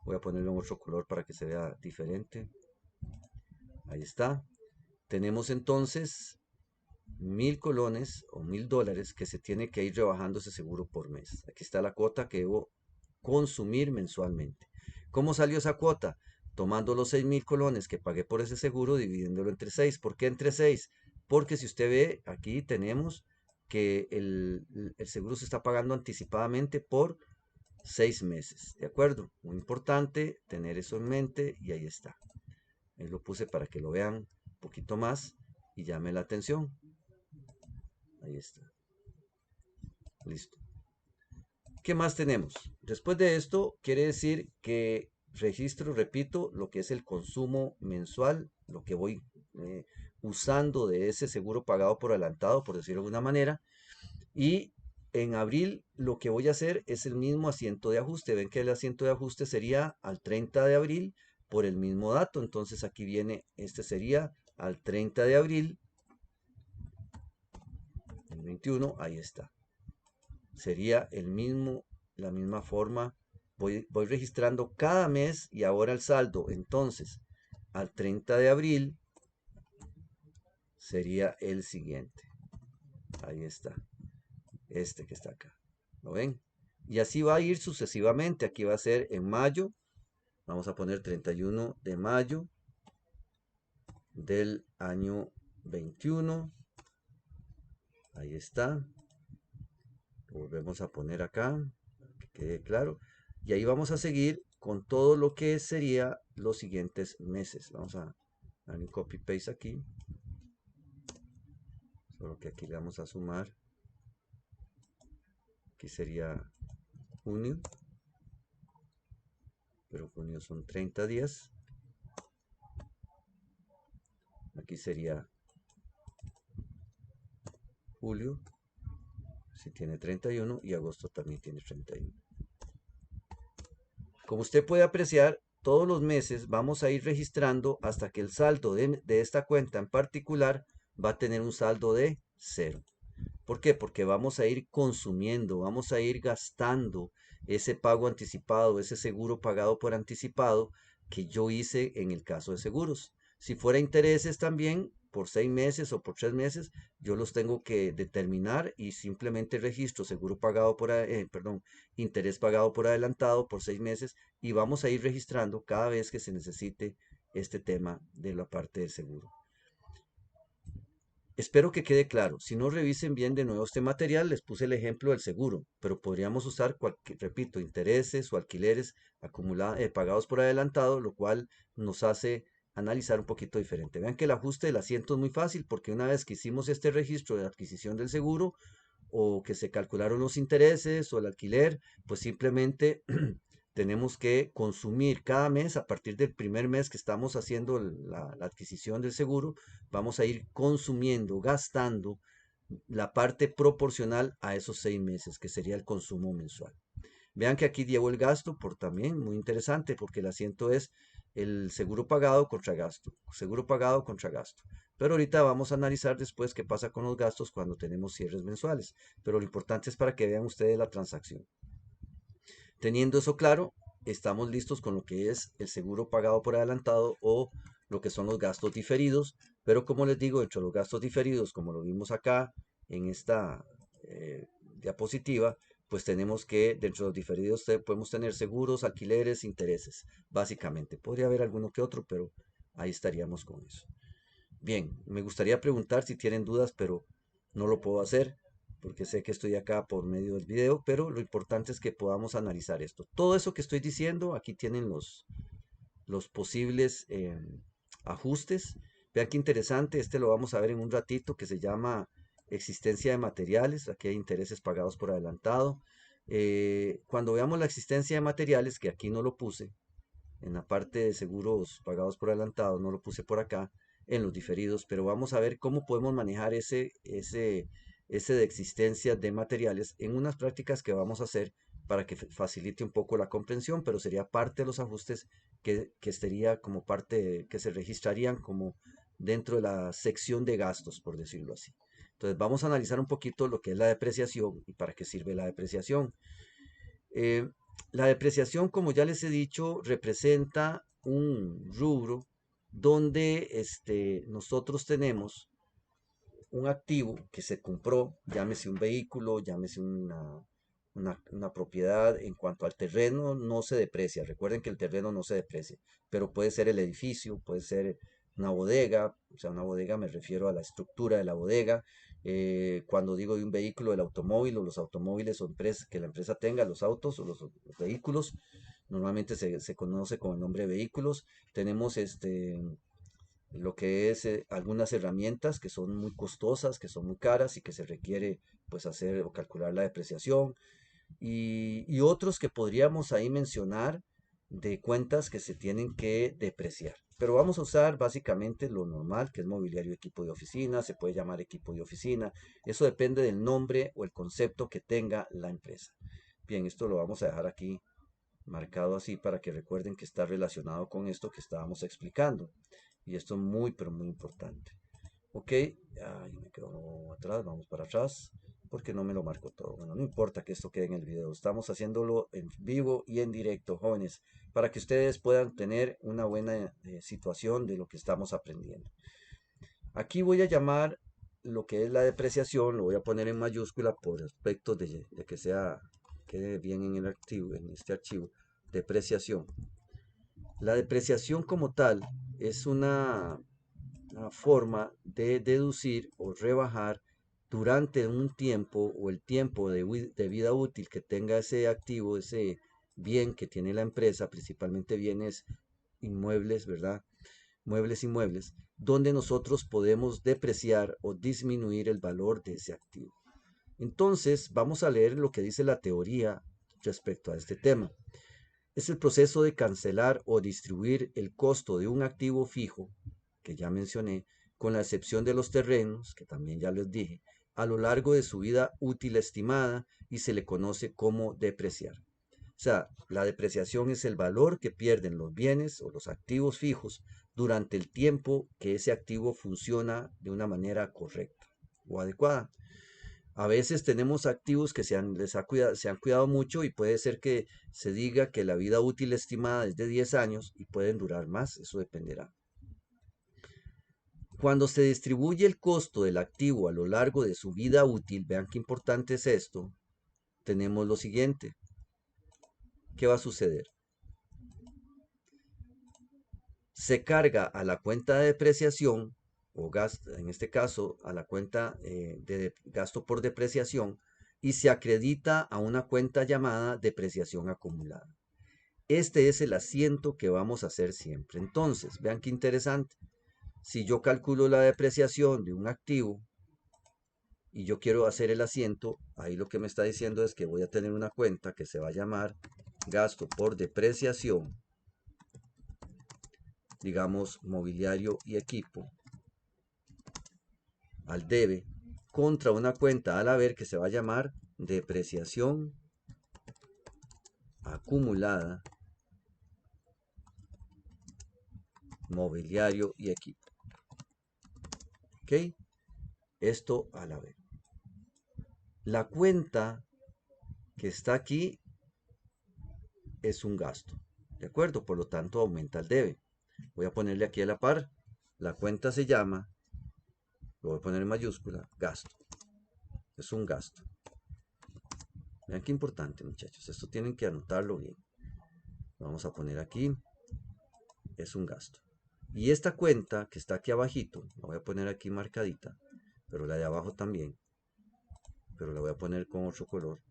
Voy a ponerlo en otro color para que se vea diferente. Ahí está. Tenemos entonces 1.000 colones o $1.000 que se tiene que ir rebajando ese seguro por mes. Aquí está la cuota que debo consumir mensualmente. ¿Cómo salió esa cuota? Tomando los 6.000 colones que pagué por ese seguro, dividiéndolo entre 6. ¿Por qué entre 6? Porque si usted ve, aquí tenemos que el seguro se está pagando anticipadamente por 6 meses. ¿De acuerdo? Muy importante tener eso en mente y ahí está. Ahí lo puse para que lo vean un poquito más y llame la atención. Ahí está. Listo. ¿Qué más tenemos? Después de esto, quiere decir que registro, repito, lo que es el consumo mensual, lo que voy usando de ese seguro pagado por adelantado, por decirlo de alguna manera. Y en abril lo que voy a hacer es el mismo asiento de ajuste. Ven que el asiento de ajuste sería al 30 de abril por el mismo dato. Entonces aquí viene, este sería al 30 de abril, el 21, ahí está. Sería la misma forma. Voy registrando cada mes y ahora el saldo. Entonces, al 30 de abril sería el siguiente. Ahí está. Este que está acá. ¿Lo ven? Y así va a ir sucesivamente. Aquí va a ser en mayo. Vamos a poner 31 de mayo del año 21. Ahí está. Lo volvemos a poner acá, para que quede claro. Y ahí vamos a seguir con todo lo que sería los siguientes meses. Vamos a dar un copy paste aquí. Solo que aquí le vamos a sumar. Aquí sería junio. Pero junio son 30 días. Aquí sería julio, si tiene 31, y agosto también tiene 31. Como usted puede apreciar, todos los meses vamos a ir registrando hasta que el saldo de esta cuenta en particular va a tener un saldo de cero. ¿Por qué? Porque vamos a ir consumiendo, vamos a ir gastando ese pago anticipado, ese seguro pagado por anticipado que yo hice en el caso de seguros. Si fuera intereses también, por 6 meses o por 3 meses, yo los tengo que determinar y simplemente registro seguro pagado perdón, interés pagado por adelantado por 6 meses y vamos a ir registrando cada vez que se necesite este tema de la parte del seguro. Espero que quede claro. Si no, revisen bien de nuevo este material. Les puse el ejemplo del seguro, pero podríamos usar, repito, intereses o alquileres pagados por adelantado, lo cual nos hace analizar un poquito diferente. Vean que el ajuste del asiento es muy fácil porque una vez que hicimos este registro de adquisición del seguro o que se calcularon los intereses o el alquiler, pues simplemente tenemos que consumir cada mes, a partir del primer mes que estamos haciendo la adquisición del seguro, vamos a ir consumiendo, gastando la parte proporcional a esos 6 meses, que sería el consumo mensual. Vean que aquí llevo el gasto por también, muy interesante, porque el asiento es el seguro pagado contra gasto, seguro pagado contra gasto. Pero ahorita vamos a analizar después qué pasa con los gastos cuando tenemos cierres mensuales. Pero lo importante es para que vean ustedes la transacción. Teniendo eso claro, estamos listos con lo que es el seguro pagado por adelantado o lo que son los gastos diferidos. Pero como les digo, dentro de los gastos diferidos, como lo vimos acá en esta diapositiva, pues tenemos que dentro de los diferidos podemos tener seguros, alquileres, intereses, básicamente. Podría haber alguno que otro, pero ahí estaríamos con eso. Bien, me gustaría preguntar si tienen dudas, pero no lo puedo hacer porque sé que estoy acá por medio del video, pero lo importante es que podamos analizar esto. Todo eso que estoy diciendo, aquí tienen los posibles ajustes. Vean qué interesante, este lo vamos a ver en un ratito, que se llama existencia de materiales. Aquí hay intereses pagados por adelantado. Cuando veamos la existencia de materiales, que aquí no lo puse, en la parte de seguros pagados por adelantado, no lo puse por acá, en los diferidos, pero vamos a ver cómo podemos manejar ese de existencia de materiales en unas prácticas que vamos a hacer para que facilite un poco la comprensión, pero sería parte de los ajustes que estaría como parte, que se registrarían como dentro de la sección de gastos, por decirlo así. Entonces vamos a analizar un poquito lo que es la depreciación y para qué sirve la depreciación. Eh, la depreciación, como ya les he dicho, representa un rubro donde nosotros tenemos un activo que se compró, llámese un vehículo, llámese una propiedad. En cuanto al terreno, no se deprecia. Recuerden que el terreno no se deprecia, pero puede ser el edificio, puede ser una bodega. O sea, una bodega me refiero a la estructura de la bodega. Cuando digo de un vehículo, el automóvil o los automóviles o que la empresa tenga, los autos o los vehículos, normalmente se conoce con el nombre de vehículos. Tenemos lo que es algunas herramientas que son muy costosas, que son muy caras y que se requiere pues hacer o calcular la depreciación y otros que podríamos ahí mencionar de cuentas que se tienen que depreciar. Pero vamos a usar básicamente lo normal, que es mobiliario, equipo de oficina, se puede llamar equipo de oficina. Eso depende del nombre o el concepto que tenga la empresa. Bien, esto lo vamos a dejar aquí marcado así para que recuerden que está relacionado con esto que estábamos explicando. Y esto es muy, pero muy importante. Ok, ahí me quedo atrás, vamos para atrás, porque no me lo marco todo. Bueno, no importa que esto quede en el video, estamos haciéndolo en vivo y en directo, jóvenes, para que ustedes puedan tener una buena situación de lo que estamos aprendiendo. Aquí voy a llamar lo que es la depreciación, lo voy a poner en mayúscula por aspectos de que quede bien en el archivo, en este archivo, depreciación. La depreciación como tal es una forma de deducir o rebajar durante un tiempo o el tiempo de vida útil que tenga ese activo, ese bien que tiene la empresa, principalmente bienes inmuebles, ¿verdad? Muebles inmuebles, donde nosotros podemos depreciar o disminuir el valor de ese activo. Entonces, vamos a leer lo que dice la teoría respecto a este tema. Es el proceso de cancelar o distribuir el costo de un activo fijo, que ya mencioné, con la excepción de los terrenos, que también ya les dije, a lo largo de su vida útil estimada y se le conoce como depreciar. O sea, la depreciación es el valor que pierden los bienes o los activos fijos durante el tiempo que ese activo funciona de una manera correcta o adecuada. A veces tenemos activos que se han cuidado mucho y puede ser que se diga que la vida útil estimada es de 10 años y pueden durar más, eso dependerá. Cuando se distribuye el costo del activo a lo largo de su vida útil, vean qué importante es esto, tenemos lo siguiente. ¿Qué va a suceder? Se carga a la cuenta de depreciación, o gasto, en este caso a la cuenta de gasto por depreciación, y se acredita a una cuenta llamada depreciación acumulada. Este es el asiento que vamos a hacer siempre. Entonces, vean qué interesante. Si yo calculo la depreciación de un activo y yo quiero hacer el asiento, ahí lo que me está diciendo es que voy a tener una cuenta que se va a llamar gasto por depreciación, digamos mobiliario y equipo, al debe, contra una cuenta al haber que se va a llamar depreciación acumulada, mobiliario y equipo. ¿Ok? Esto al haber. La cuenta que está aquí es un gasto. ¿De acuerdo? Por lo tanto, aumenta el debe. Voy a ponerle aquí a la par. La cuenta se llama, lo voy a poner en mayúscula, gasto. Es un gasto. Vean qué importante, muchachos. Esto tienen que anotarlo bien. Vamos a poner aquí, es un gasto. Y esta cuenta que está aquí abajito, la voy a poner aquí marcadita, pero la de abajo también, pero la voy a poner con otro color,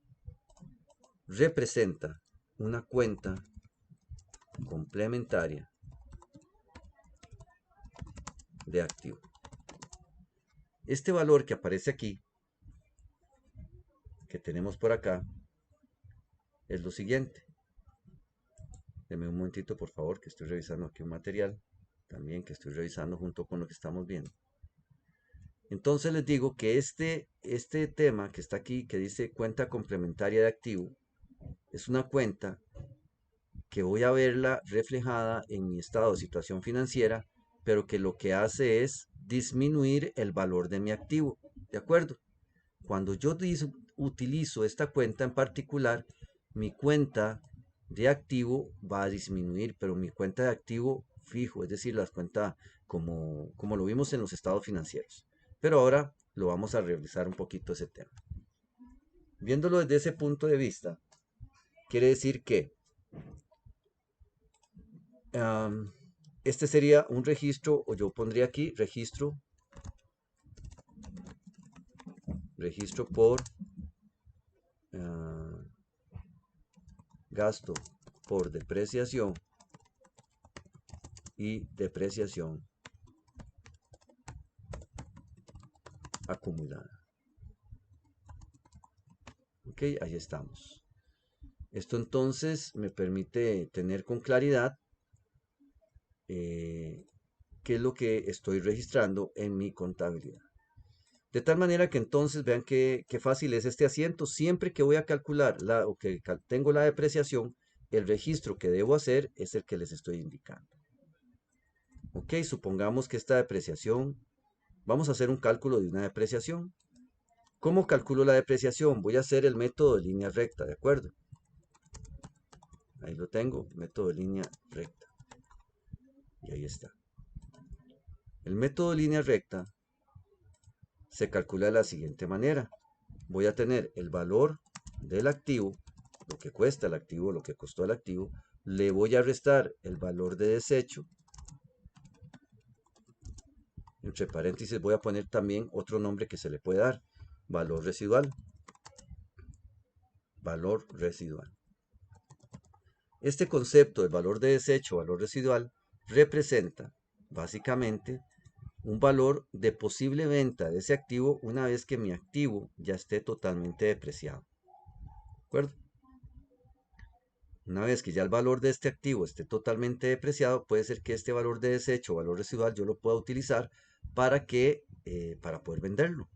representa una cuenta complementaria de activo. Este valor que aparece aquí, que tenemos por acá, es lo siguiente. Denme un momentito, por favor, que estoy revisando aquí un material, también que estoy revisando junto con lo que estamos viendo. Entonces les digo que este tema que está aquí, que dice cuenta complementaria de activo, es una cuenta que voy a verla reflejada en mi estado de situación financiera, pero que lo que hace es disminuir el valor de mi activo. ¿De acuerdo? Cuando yo utilizo esta cuenta en particular, mi cuenta de activo va a disminuir, pero mi cuenta de activo fijo, es decir, las cuentas como lo vimos en los estados financieros. Pero ahora lo vamos a revisar un poquito ese tema. Viéndolo desde ese punto de vista, quiere decir que este sería un registro, o yo pondría aquí registro por gasto por depreciación y depreciación acumulada. Ok, ahí estamos. Esto entonces me permite tener con claridad qué es lo que estoy registrando en mi contabilidad. De tal manera que entonces vean qué fácil es este asiento. Siempre que voy a calcular o que tengo la depreciación, el registro que debo hacer es el que les estoy indicando. Ok, supongamos que esta depreciación, vamos a hacer un cálculo de una depreciación. ¿Cómo calculo la depreciación? Voy a hacer el método de línea recta, ¿de acuerdo? Ahí lo tengo, método de línea recta. Y ahí está. El método de línea recta se calcula de la siguiente manera. Voy a tener el valor del activo, lo que cuesta el activo, lo que costó el activo, le voy a restar el valor de desecho. Entre paréntesis voy a poner también otro nombre que se le puede dar, valor residual. Valor residual. Este concepto del valor de desecho, valor residual, representa básicamente un valor de posible venta de ese activo una vez que mi activo ya esté totalmente depreciado. ¿De acuerdo? Una vez que ya el valor de este activo esté totalmente depreciado, puede ser que este valor de desecho, valor residual, yo lo pueda utilizar para poder venderlo.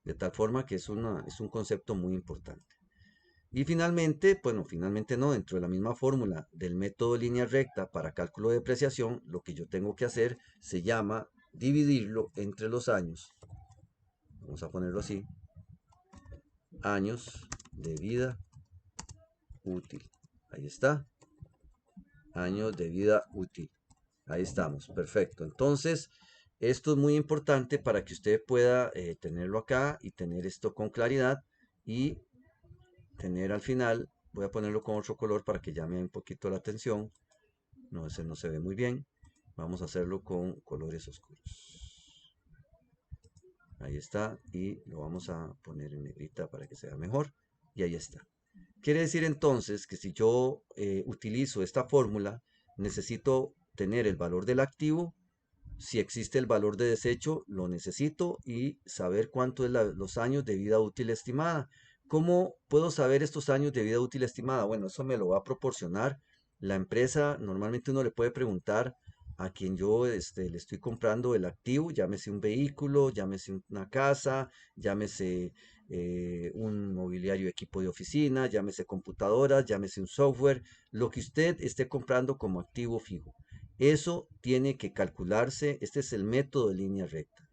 De tal forma que es un concepto muy importante. Y finalmente, bueno, finalmente no, dentro de la misma fórmula del método de línea recta para cálculo de depreciación, lo que yo tengo que hacer se llama dividirlo entre los años. Vamos a ponerlo así. Años de vida útil. Ahí está. Años de vida útil. Ahí estamos. Perfecto. Entonces, esto es muy importante para que usted pueda tenerlo acá y tener esto con claridad y tener al final, voy a ponerlo con otro color para que llame un poquito la atención. No, ese no se ve muy bien. Vamos a hacerlo con colores oscuros. Ahí está. Y lo vamos a poner en negrita para que se vea mejor. Y ahí está. Quiere decir entonces que si yo utilizo esta fórmula, necesito tener el valor del activo. Si existe el valor de desecho, lo necesito y saber cuánto es los años de vida útil estimada. ¿Cómo puedo saber estos años de vida útil estimada? Bueno, eso me lo va a proporcionar la empresa. Normalmente uno le puede preguntar a quien yo le estoy comprando el activo, llámese un vehículo, llámese una casa, llámese un mobiliario equipo de oficina, llámese computadoras, llámese un software, lo que usted esté comprando como activo fijo. Eso tiene que calcularse, este es el método de línea recta.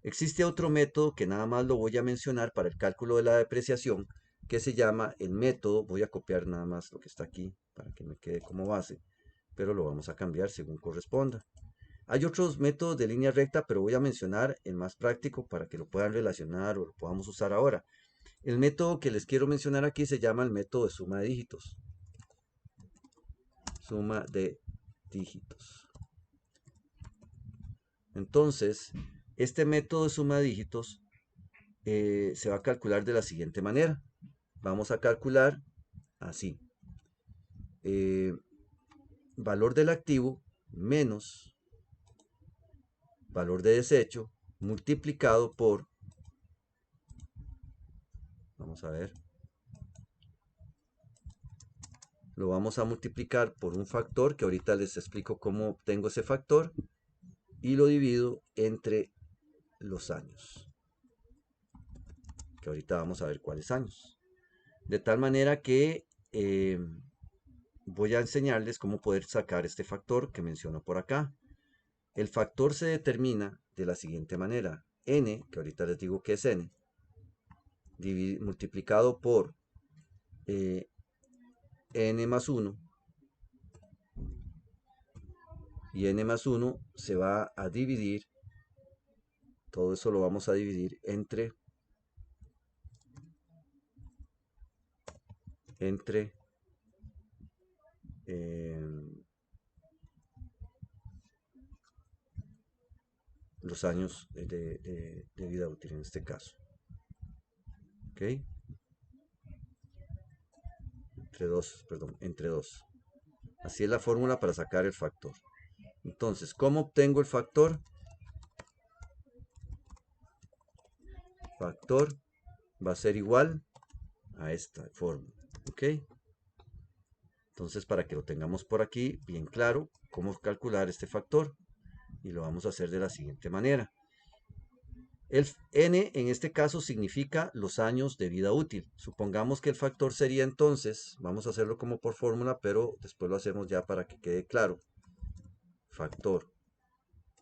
Existe otro método que nada más lo voy a mencionar para el cálculo de la depreciación, que se llama el método, voy a copiar nada más lo que está aquí para que me quede como base, pero lo vamos a cambiar según corresponda. Hay otros métodos de línea recta, pero voy a mencionar el más práctico para que lo puedan relacionar o lo podamos usar ahora. El método que les quiero mencionar aquí se llama el método de suma de dígitos. Suma de dígitos. Entonces, este método de suma de dígitos se va a calcular de la siguiente manera. Vamos a calcular así. Valor del activo menos valor de desecho multiplicado por, vamos a ver, lo vamos a multiplicar por un factor que ahorita les explico cómo obtengo ese factor y lo divido entre los años, que ahorita vamos a ver cuáles años. De tal manera que voy a enseñarles cómo poder sacar este factor que menciono por acá. El factor se determina de la siguiente manera. N, que ahorita les digo que es N, multiplicado por N más 1. Y N más 1 se va a dividir, todo eso lo vamos a dividir entre los años de vida útil en este caso. ¿Ok? Entre 2. Así es la fórmula para sacar el factor. Entonces, ¿cómo obtengo el factor? Factor va a ser igual a esta fórmula. ¿Ok? Entonces, para que lo tengamos por aquí bien claro, cómo calcular este factor. Y lo vamos a hacer de la siguiente manera. El n en este caso significa los años de vida útil. Supongamos que el factor sería entonces, vamos a hacerlo como por fórmula, pero después lo hacemos ya para que quede claro. Factor.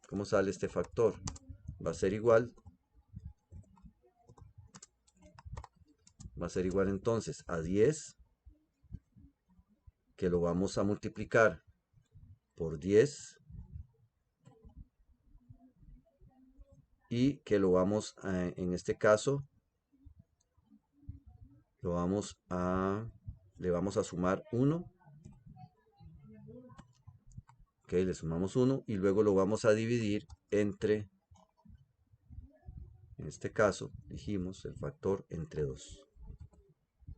¿Cómo sale este factor? Va a ser igual. Va a ser igual entonces a 10, que lo vamos a multiplicar por 10 y que lo vamos a, en este caso, le vamos a sumar 1. Ok, le sumamos 1 y luego lo vamos a dividir entre, en este caso, dijimos el factor entre 2.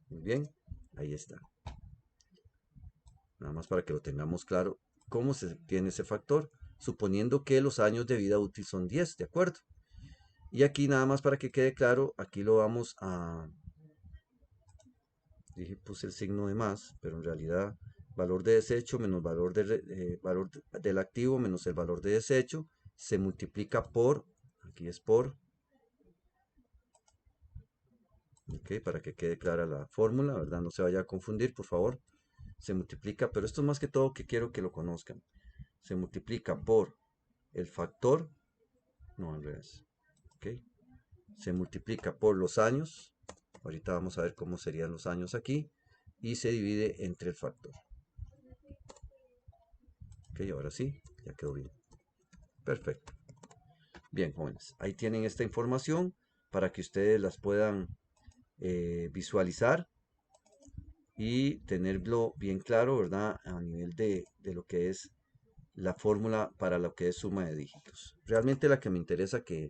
Muy bien, ahí está. Nada más para que lo tengamos claro cómo se obtiene ese factor, suponiendo que los años de vida útil son 10, ¿de acuerdo? Y aquí nada más para que quede claro, aquí lo vamos a, dije, puse el signo de más, pero en realidad valor de desecho menos valor del activo menos el valor de desecho se multiplica por, aquí es por Ok, para que quede clara la fórmula, ¿verdad? No se vaya a confundir, por favor. Se multiplica, pero esto es más que todo que quiero que lo conozcan. Se multiplica por el factor, no al revés, ¿ok? Se multiplica por los años, ahorita vamos a ver cómo serían los años aquí, y se divide entre el factor. Ok, ahora sí, ya quedó bien. Perfecto. Bien, jóvenes, ahí tienen esta información para que ustedes las puedan visualizar y tenerlo bien claro, ¿verdad? A nivel de lo que es la fórmula para lo que es suma de dígitos. Realmente la que me interesa que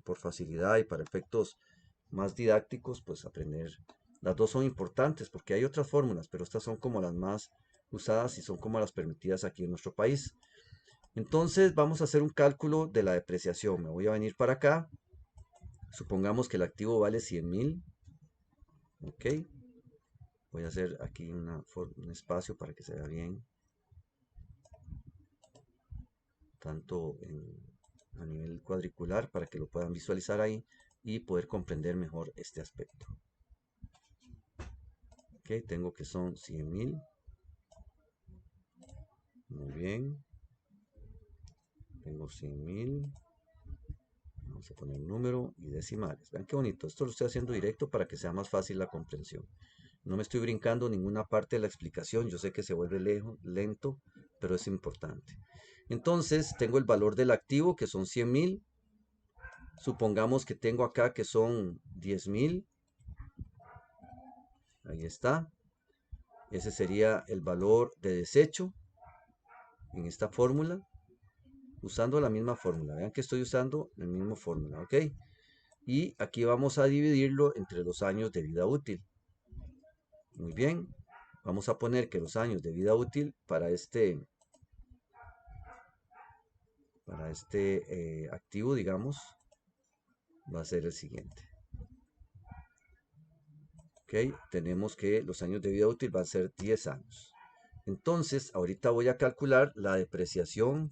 por facilidad y para efectos más didácticos, pues aprender. Las dos son importantes porque hay otras fórmulas, pero estas son como las más usadas y son como las permitidas aquí en nuestro país. Entonces vamos a hacer un cálculo de la depreciación. Me voy a venir para acá. Supongamos que el activo vale 100.000. Ok. Voy a hacer aquí un espacio para que se vea bien. Tanto a nivel cuadricular para que lo puedan visualizar ahí y poder comprender mejor este aspecto. Ok, tengo que son 100.000. Muy bien. Tengo 100.000. Vamos a poner número y decimales. Vean qué bonito. Esto lo estoy haciendo directo para que sea más fácil la comprensión. No me estoy brincando ninguna parte de la explicación. Yo sé que se vuelve lento, pero es importante. Entonces, tengo el valor del activo, que son 100.000. Supongamos que tengo acá que son 10.000. Ahí está. Ese sería el valor de desecho en esta fórmula. Usando la misma fórmula. Vean que estoy usando la misma fórmula, ¿ok? Y aquí vamos a dividirlo entre los años de vida útil. Muy bien. Vamos a poner que los años de vida útil para este activo, digamos, va a ser el siguiente. Ok, tenemos que los años de vida útil van a ser 10 años. Entonces, ahorita voy a calcular la depreciación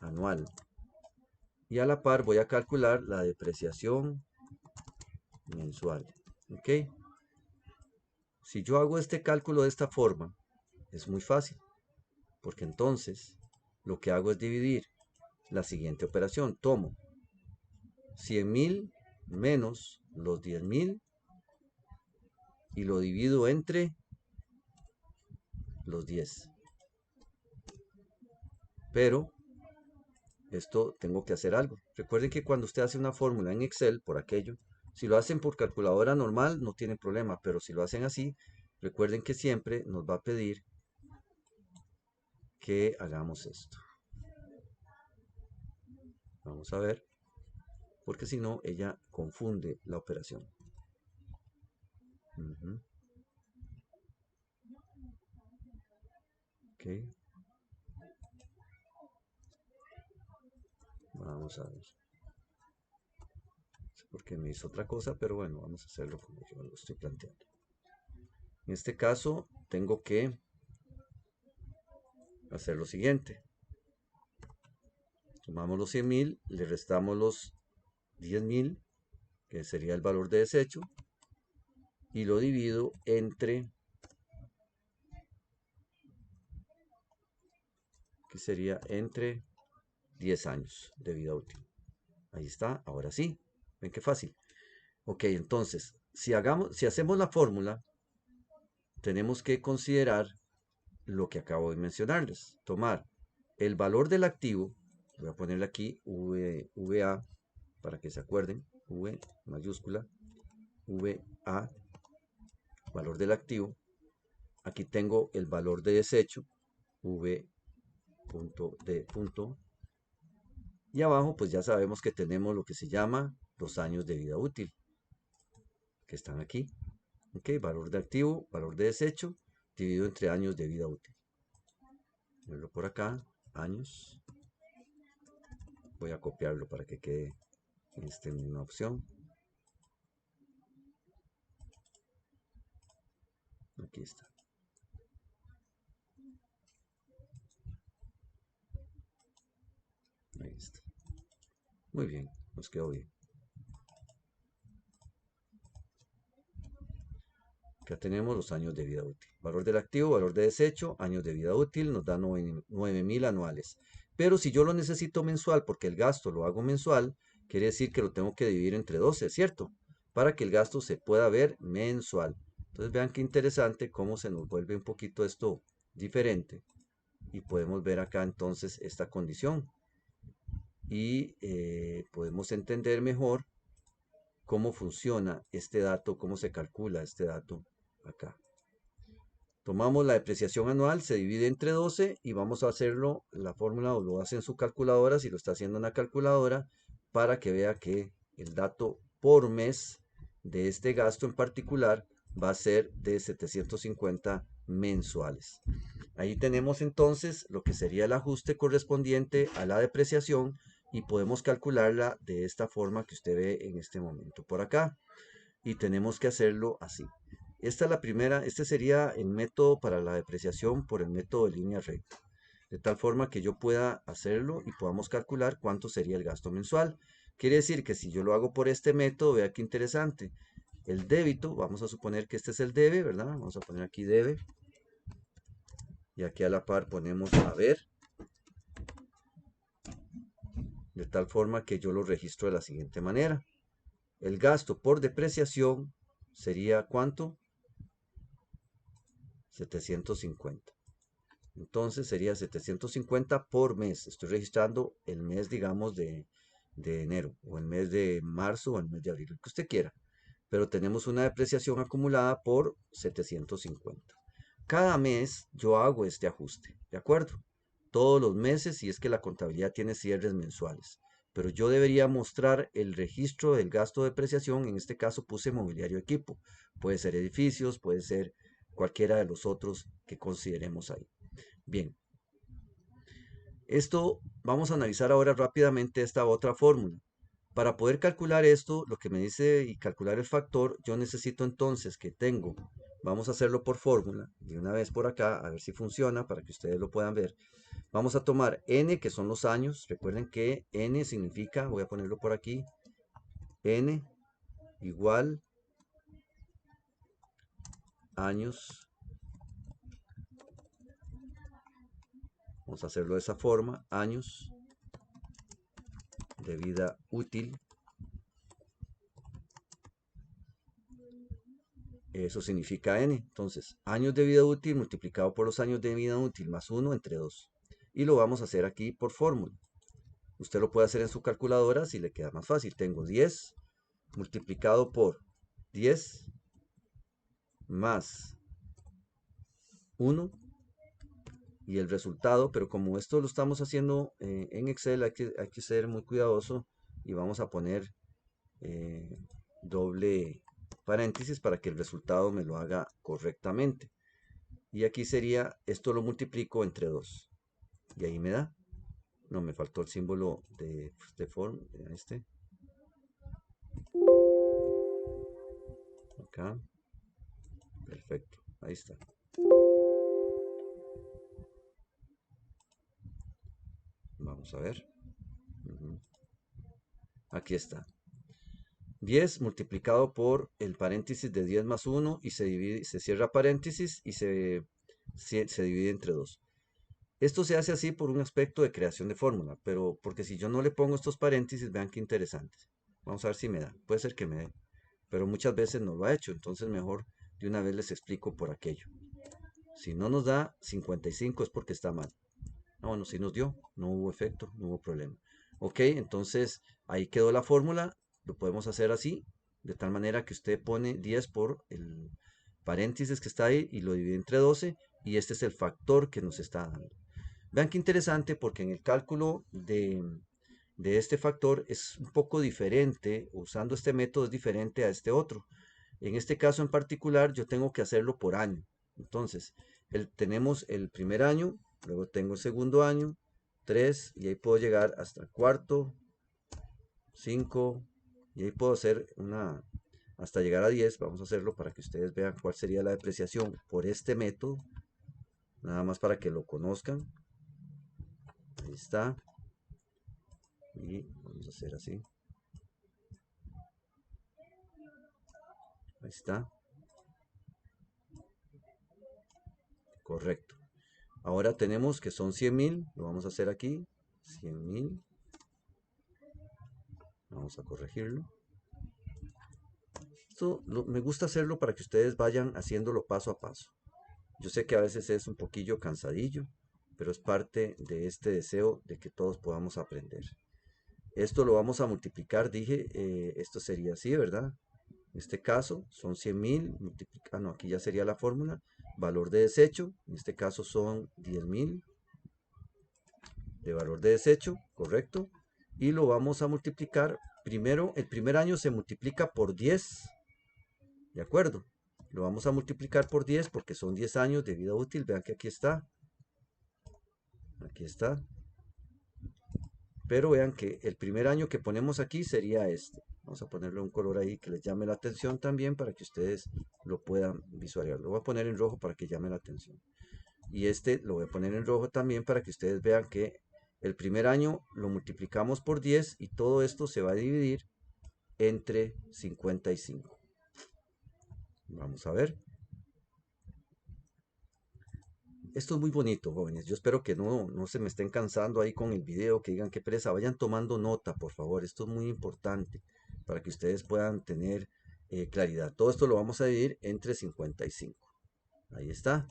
anual. Y a la par voy a calcular la depreciación mensual. ¿Ok? Si yo hago este cálculo de esta forma, es muy fácil, porque entonces lo que hago es dividir la siguiente operación. Tomo 100.000 menos los 10.000 y lo divido entre los 10. Pero esto tengo que hacer algo. Recuerden que cuando usted hace una fórmula en Excel, por aquello, si lo hacen por calculadora normal, no tiene problema, pero si lo hacen así, recuerden que siempre nos va a pedir que hagamos esto. Vamos a ver, porque si no, ella confunde la operación. Ok. Vamos a ver. Porque me hizo otra cosa, pero bueno, vamos a hacerlo como yo lo estoy planteando. En este caso, tengo que hacer lo siguiente. Tomamos los 100.000, le restamos los 10.000, que sería el valor de desecho, y lo divido entre, que sería entre 10 años de vida útil. Ahí está, ahora sí. Ven qué fácil. Ok, entonces, si hacemos la fórmula, tenemos que considerar lo que acabo de mencionarles. Tomar el valor del activo, voy a ponerle aquí VA para que se acuerden, V mayúscula, VA, valor del activo. Aquí tengo el valor de desecho, V punto D punto. Y abajo pues ya sabemos que tenemos lo que se llama los años de vida útil, que están aquí. Ok, valor de activo, valor de desecho, dividido entre años de vida útil. Verlo por acá, años. Voy a copiarlo para que quede en esta misma opción. Aquí está. Ahí está. Muy bien, nos quedó bien. Acá tenemos los años de vida útil. Valor del activo, valor de desecho, años de vida útil, nos da 9.000 anuales. Pero si yo lo necesito mensual, porque el gasto lo hago mensual, quiere decir que lo tengo que dividir entre 12, ¿cierto? Para que el gasto se pueda ver mensual. Entonces vean qué interesante cómo se nos vuelve un poquito esto diferente. Y podemos ver acá entonces esta condición. Y podemos entender mejor cómo funciona este dato, cómo se calcula este dato acá. Tomamos la depreciación anual, se divide entre 12 y vamos a hacerlo, la fórmula o lo hace en su calculadora, si lo está haciendo en la calculadora, para que vea que el dato por mes de este gasto en particular va a ser de 750 mensuales. Ahí tenemos entonces lo que sería el ajuste correspondiente a la depreciación y podemos calcularla de esta forma que usted ve en este momento por acá. Y tenemos que hacerlo así. Esta es la primera, este sería el método para la depreciación por el método de línea recta. De tal forma que yo pueda hacerlo y podamos calcular cuánto sería el gasto mensual. Quiere decir que si yo lo hago por este método, vea qué interesante. El débito, vamos a suponer que este es el debe, ¿verdad? Vamos a poner aquí debe. Y aquí a la par ponemos haber. De tal forma que yo lo registro de la siguiente manera. El gasto por depreciación sería ¿cuánto? 750. Entonces sería 750 por mes. Estoy registrando el mes, digamos, de enero, o el mes de marzo, o el mes de abril, lo que usted quiera. Pero tenemos una depreciación acumulada por 750. Cada mes yo hago este ajuste, ¿de acuerdo? Todos los meses, si es que la contabilidad tiene cierres mensuales. Pero yo debería mostrar el registro del gasto de depreciación. En este caso puse mobiliario equipo. Puede ser edificios, puede ser cualquiera de los otros que consideremos ahí. Bien, esto vamos a analizar ahora rápidamente esta otra fórmula. Para poder calcular esto, lo que me dice y calcular el factor, yo necesito entonces que tengo, vamos a hacerlo por fórmula, de una vez por acá, a ver si funciona para que ustedes lo puedan ver. Vamos a tomar n, que son los años. Recuerden que n significa, voy a ponerlo por aquí, n igual años. Vamos a hacerlo de esa forma, años de vida útil. Eso significa n. Entonces, años de vida útil multiplicado por los años de vida útil más 1 entre 2. Y lo vamos a hacer aquí por fórmula. Usted lo puede hacer en su calculadora si le queda más fácil. Tengo 10 multiplicado por 10 más 1 y el resultado, pero como esto lo estamos haciendo en Excel, hay que ser muy cuidadoso y vamos a poner doble paréntesis para que el resultado me lo haga correctamente. Y aquí sería, esto lo multiplico entre 2. Y ahí me da. No, me faltó el símbolo de form, este. Acá. Perfecto. Ahí está. Vamos a ver. Aquí está. 10 multiplicado por el paréntesis de 10 más 1 y se cierra paréntesis y se divide entre 2. Esto se hace así por un aspecto de creación de fórmula, pero porque si yo no le pongo estos paréntesis, vean qué interesantes. Vamos a ver si me da. Puede ser que me dé, pero muchas veces no lo ha hecho, entonces mejor de una vez les explico por aquello. Si no nos da 55 es porque está mal. Ah, bueno, si nos dio, no hubo efecto, no hubo problema. Ok, entonces ahí quedó la fórmula, lo podemos hacer así, de tal manera que usted pone 10 por el paréntesis que está ahí y lo divide entre 12 y este es el factor que nos está dando. Vean qué interesante porque en el cálculo de este factor es un poco diferente, usando este método es diferente a este otro. En este caso en particular yo tengo que hacerlo por año. Entonces, tenemos el primer año, luego tengo el segundo año, 3, y ahí puedo llegar hasta el cuarto, 5, y ahí puedo hacer hasta llegar a 10. Vamos a hacerlo para que ustedes vean cuál sería la depreciación por este método, nada más para que lo conozcan. Ahí está. Y vamos a hacer así. Ahí está. Correcto. Ahora tenemos que son 100.000. Lo vamos a hacer aquí. 100.000. Vamos a corregirlo. Esto me gusta hacerlo para que ustedes vayan haciéndolo paso a paso. Yo sé que a veces es un poquillo cansadillo, pero es parte de este deseo de que todos podamos aprender. Esto lo vamos a multiplicar, dije, esto sería así, ¿verdad? En este caso son 100.000, no, aquí ya sería la fórmula, valor de desecho, en este caso son 10.000 de valor de desecho, correcto, y lo vamos a multiplicar, primero, el primer año se multiplica por 10, ¿de acuerdo? Lo vamos a multiplicar por 10 porque son 10 años de vida útil, vean que aquí está, pero vean que el primer año que ponemos aquí sería este. Vamos a ponerle un color ahí que les llame la atención también para que ustedes lo puedan visualizar. Lo voy a poner en rojo para que llame la atención. Y este lo voy a poner en rojo también para que ustedes vean que el primer año lo multiplicamos por 10 y todo esto se va a dividir entre 55. Vamos a ver. Esto es muy bonito, jóvenes. Yo espero que no se me estén cansando ahí con el video, que digan qué presa. Vayan tomando nota, por favor. Esto es muy importante para que ustedes puedan tener claridad. Todo esto lo vamos a dividir entre 55. Ahí está.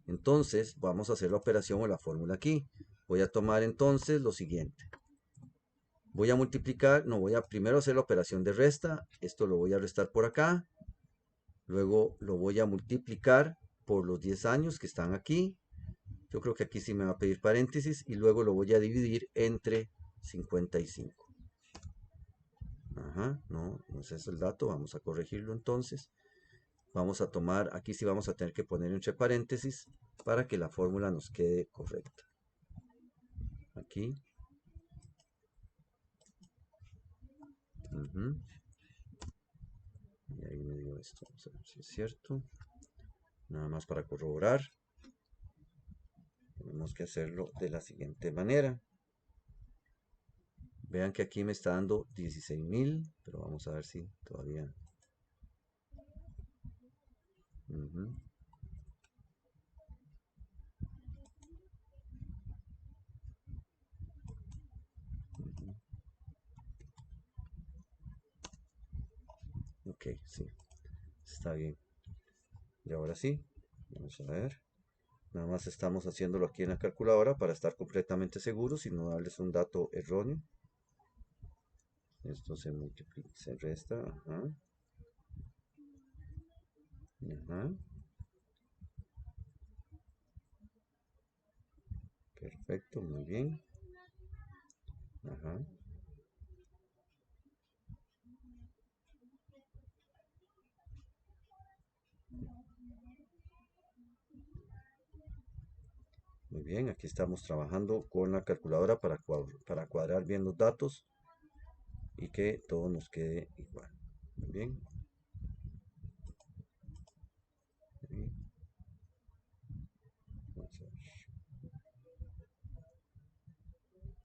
Entonces, vamos a hacer la operación o la fórmula aquí. Voy a tomar entonces lo siguiente. Voy a multiplicar, no, voy a primero hacer la operación de resta. Esto lo voy a restar por acá. Luego lo voy a multiplicar por los 10 años que están aquí. Yo creo que aquí sí me va a pedir paréntesis y luego lo voy a dividir entre 55. Ajá, no es ese el dato, vamos a corregirlo entonces. Vamos a tomar, aquí sí vamos a tener que poner entre paréntesis para que la fórmula nos quede correcta. Aquí. Y ahí me dio esto, vamos a ver si es cierto. Nada más para corroborar. Tenemos que hacerlo de la siguiente manera. Vean que aquí me está dando 16.000, pero vamos a ver si todavía. Ok, sí, está bien. Y ahora sí, vamos a ver. Nada más estamos haciéndolo aquí en la calculadora para estar completamente seguros y no darles un dato erróneo. Esto se multiplica, se resta, ajá. Ajá. Perfecto, muy bien. Ajá. Muy bien, aquí estamos trabajando con la calculadora para cuadrar bien los datos y que todo nos quede igual. Muy bien. Vamos a ver.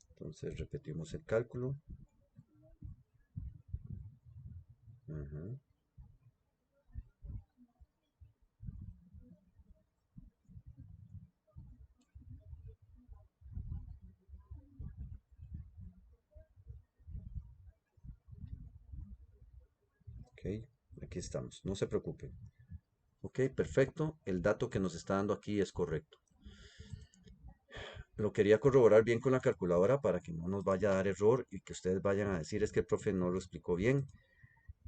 Entonces repetimos el cálculo. Ajá. Ok, aquí estamos, no se preocupen. Ok, perfecto, el dato que nos está dando aquí es correcto. Lo quería corroborar bien con la calculadora para que no nos vaya a dar error y que ustedes vayan a decir es que el profe no lo explicó bien.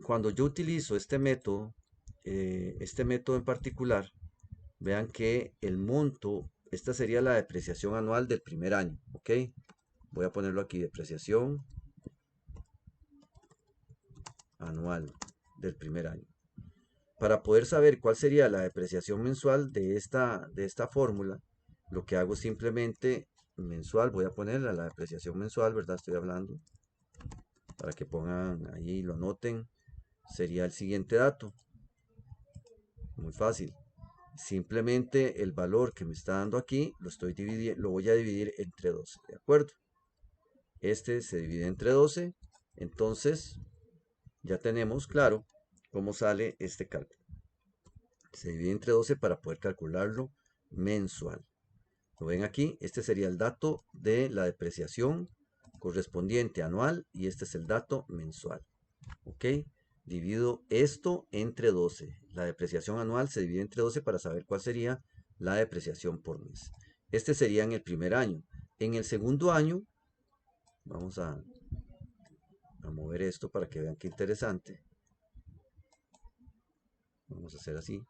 Cuando yo utilizo este método en particular, vean que el monto, esta sería la depreciación anual del primer año, ¿ok? Voy a ponerlo aquí, depreciación anual del primer año. Para poder saber cuál sería la depreciación mensual de esta fórmula, lo que hago simplemente mensual, voy a ponerla la depreciación mensual, ¿verdad? Estoy hablando, para que pongan ahí, lo noten, sería el siguiente dato. Muy fácil. Simplemente el valor que me está dando aquí lo voy a dividir entre 12, ¿de acuerdo? Este se divide entre 12. Entonces, ya tenemos claro cómo sale este cálculo. Se divide entre 12 para poder calcularlo mensual. Lo ven aquí, este sería el dato de la depreciación correspondiente anual y este es el dato mensual. ¿Ok? Divido esto entre 12. La depreciación anual se divide entre 12 para saber cuál sería la depreciación por mes. Este sería en el primer año. En el segundo año, vamos a mover esto para que vean qué interesante. Vamos a hacer así.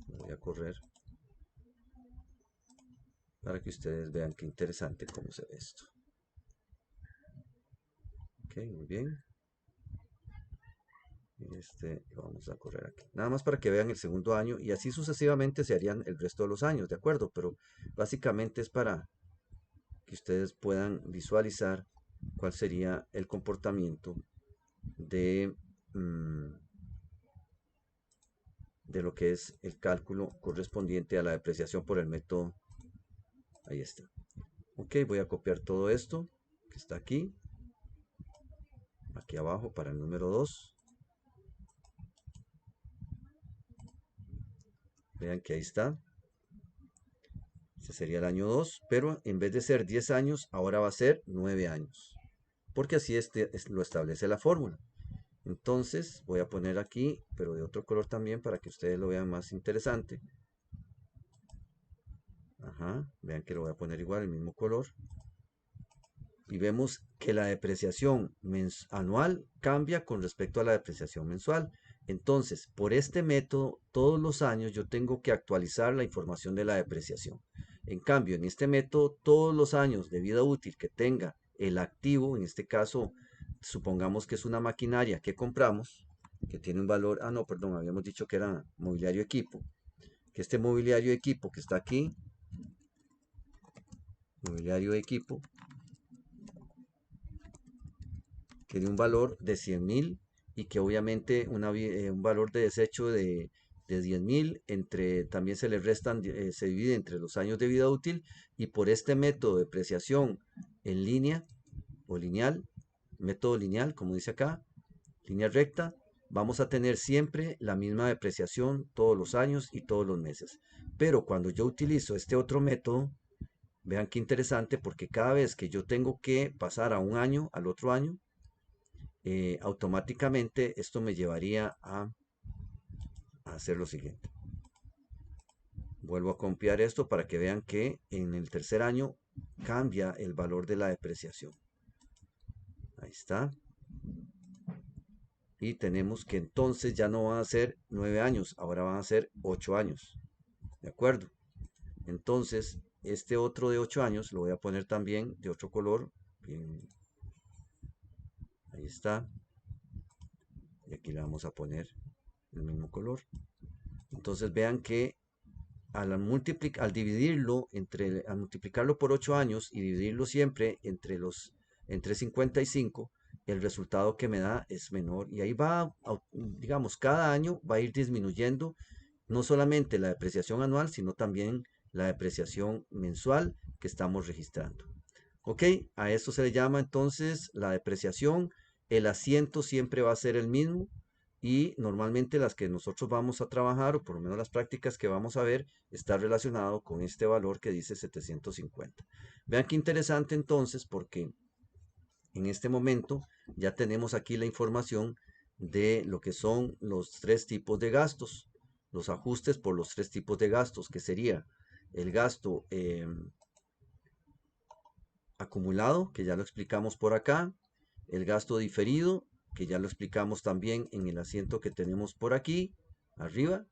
Voy a correr para que ustedes vean qué interesante cómo se ve esto. Ok, muy bien. Este lo vamos a correr aquí. Nada más para que vean el segundo año y así sucesivamente se harían el resto de los años, ¿de acuerdo? Pero básicamente es para que ustedes puedan visualizar cuál sería el comportamiento de, de lo que es el cálculo correspondiente a la depreciación por el método. Ahí está. Ok, voy a copiar todo esto que está aquí abajo para el número 2. Vean que ahí está. Este sería el año 2, pero en vez de ser 10 años, ahora va a ser 9 años. Porque así lo establece la fórmula. Entonces voy a poner aquí, pero de otro color también para que ustedes lo vean más interesante. Ajá, vean que lo voy a poner igual, el mismo color. Y vemos que la depreciación anual cambia con respecto a la depreciación mensual. Entonces, por este método, todos los años yo tengo que actualizar la información de la depreciación. En cambio, en este método, todos los años de vida útil que tenga el activo, en este caso, supongamos que es una maquinaria que compramos, que tiene un valor, no, perdón, habíamos dicho que era mobiliario equipo, que este mobiliario equipo que está aquí, mobiliario equipo, que de un valor de 100.000 y que obviamente un valor de desecho de 10.000, también se le restan, se divide entre los años de vida útil y por este método de depreciación en línea o lineal, método lineal, como dice acá, línea recta, vamos a tener siempre la misma depreciación todos los años y todos los meses. Pero cuando yo utilizo este otro método, vean qué interesante porque cada vez que yo tengo que pasar a un año, al otro año, automáticamente esto me llevaría a hacer lo siguiente. Vuelvo a copiar esto para que vean que en el tercer año cambia el valor de la depreciación. Ahí está. Y tenemos que entonces ya no van a ser 9 años, ahora van a ser 8 años. ¿De acuerdo? Entonces, este otro de 8 años lo voy a poner también de otro color. Bien. Ahí está. Y aquí le vamos a poner el mismo color. Entonces vean que al dividirlo al multiplicarlo por 8 años y dividirlo siempre entre 55, el resultado que me da es menor. Y ahí va, digamos, cada año va a ir disminuyendo no solamente la depreciación anual, sino también la depreciación mensual que estamos registrando. Ok, a esto se le llama entonces la depreciación. El asiento siempre va a ser el mismo y normalmente las que nosotros vamos a trabajar, o por lo menos las prácticas que vamos a ver, está relacionado con este valor que dice 750. Vean qué interesante entonces, porque en este momento ya tenemos aquí la información de lo que son los 3 tipos de gastos, los ajustes por los 3 tipos de gastos, que sería el gasto acumulado, que ya lo explicamos por acá, el gasto diferido, que ya lo explicamos también en el asiento que tenemos por aquí, arriba.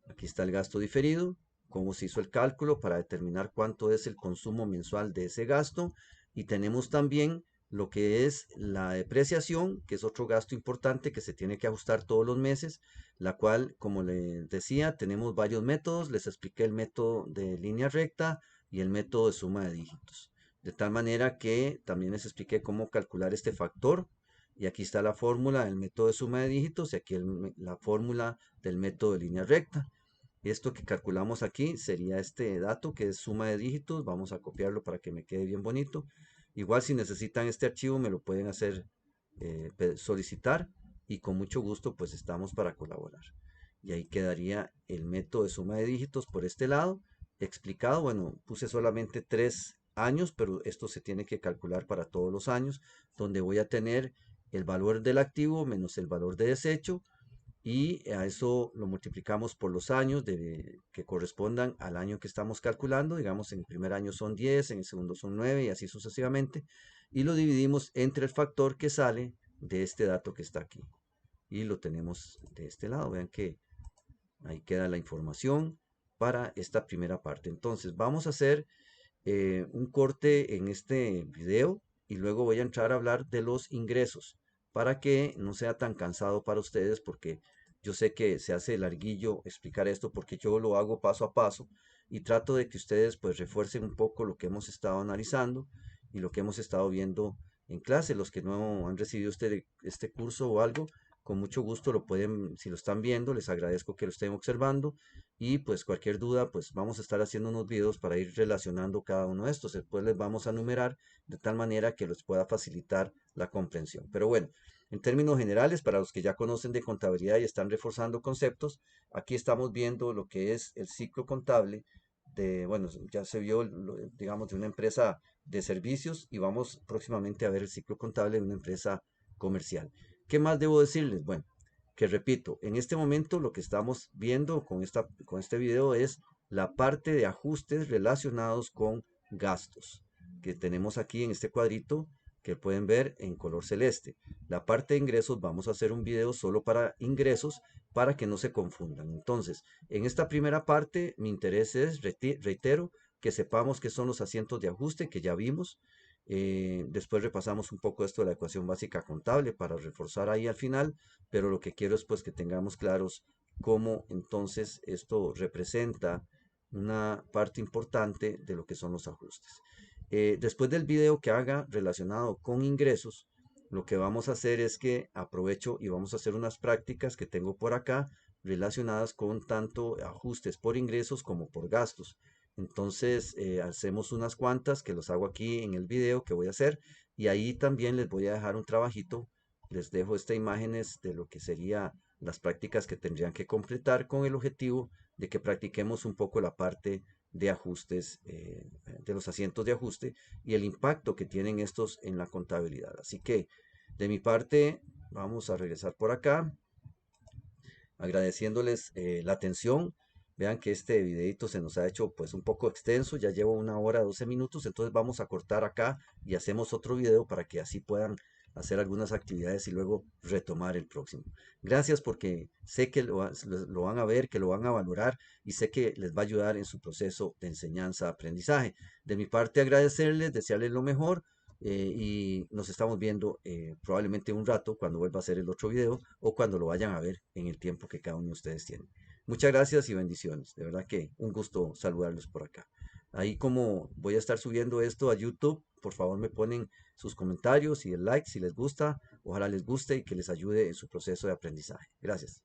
Aquí está el gasto diferido, cómo se hizo el cálculo para determinar cuánto es el consumo mensual de ese gasto. Y tenemos también lo que es la depreciación, que es otro gasto importante que se tiene que ajustar todos los meses, la cual, como les decía, tenemos varios métodos. Les expliqué el método de línea recta y el método de suma de dígitos. De tal manera que también les expliqué cómo calcular este factor. Y aquí está la fórmula del método de suma de dígitos y aquí la fórmula del método de línea recta. Esto que calculamos aquí sería este dato que es suma de dígitos. Vamos a copiarlo para que me quede bien bonito. Igual si necesitan este archivo me lo pueden hacer solicitar y con mucho gusto pues estamos para colaborar. Y ahí quedaría el método de suma de dígitos por este lado explicado. Bueno, puse solamente 3 años, pero esto se tiene que calcular para todos los años, donde voy a tener el valor del activo menos el valor de desecho y a eso lo multiplicamos por los años que correspondan al año que estamos calculando. Digamos, en el primer año son 10, en el segundo son 9 y así sucesivamente. Y lo dividimos entre el factor que sale de este dato que está aquí. Y lo tenemos de este lado. Vean que ahí queda la información para esta primera parte. Entonces, vamos a hacer un corte en este video y luego voy a entrar a hablar de los ingresos para que no sea tan cansado para ustedes porque yo sé que se hace larguillo explicar esto porque yo lo hago paso a paso y trato de que ustedes pues refuercen un poco lo que hemos estado analizando y lo que hemos estado viendo en clase. Los que no han recibido este curso o algo, con mucho gusto lo pueden, si lo están viendo, les agradezco que lo estén observando y pues cualquier duda, pues vamos a estar haciendo unos videos para ir relacionando cada uno de estos. Después les vamos a numerar de tal manera que les pueda facilitar la comprensión. Pero bueno, en términos generales, para los que ya conocen de contabilidad y están reforzando conceptos, aquí estamos viendo lo que es el ciclo contable de, bueno, ya se vio, digamos, de una empresa de servicios y vamos próximamente a ver el ciclo contable de una empresa comercial. ¿Qué más debo decirles? Bueno, que repito, en este momento lo que estamos viendo con este video es la parte de ajustes relacionados con gastos que tenemos aquí en este cuadrito que pueden ver en color celeste. La parte de ingresos vamos a hacer un video solo para ingresos para que no se confundan. Entonces, en esta primera parte mi interés es, reitero, que sepamos qué son los asientos de ajuste que ya vimos. Después repasamos un poco esto de la ecuación básica contable para reforzar ahí al final, pero lo que quiero es pues que tengamos claros cómo entonces esto representa una parte importante de lo que son los ajustes. Después del video que haga relacionado con ingresos, lo que vamos a hacer es que aprovecho y vamos a hacer unas prácticas que tengo por acá relacionadas con tanto ajustes por ingresos como por gastos. Entonces, hacemos unas cuantas que los hago aquí en el video que voy a hacer y ahí también les voy a dejar un trabajito. Les dejo estas imágenes de lo que serían las prácticas que tendrían que completar con el objetivo de que practiquemos un poco la parte de ajustes, de los asientos de ajuste y el impacto que tienen estos en la contabilidad. Así que de mi parte, vamos a regresar por acá agradeciéndoles la atención. Vean que este videito se nos ha hecho pues un poco extenso, ya llevo 1 hora 12 minutos, entonces vamos a cortar acá y hacemos otro video para que así puedan hacer algunas actividades y luego retomar el próximo. Gracias porque sé que lo van a ver, que lo van a valorar y sé que les va a ayudar en su proceso de enseñanza-aprendizaje. De mi parte agradecerles, desearles lo mejor y nos estamos viendo probablemente un rato cuando vuelva a hacer el otro video o cuando lo vayan a ver en el tiempo que cada uno de ustedes tiene. Muchas gracias y bendiciones. De verdad que un gusto saludarlos por acá. Ahí como voy a estar subiendo esto a YouTube, por favor me ponen sus comentarios y el like si les gusta. Ojalá les guste y que les ayude en su proceso de aprendizaje. Gracias.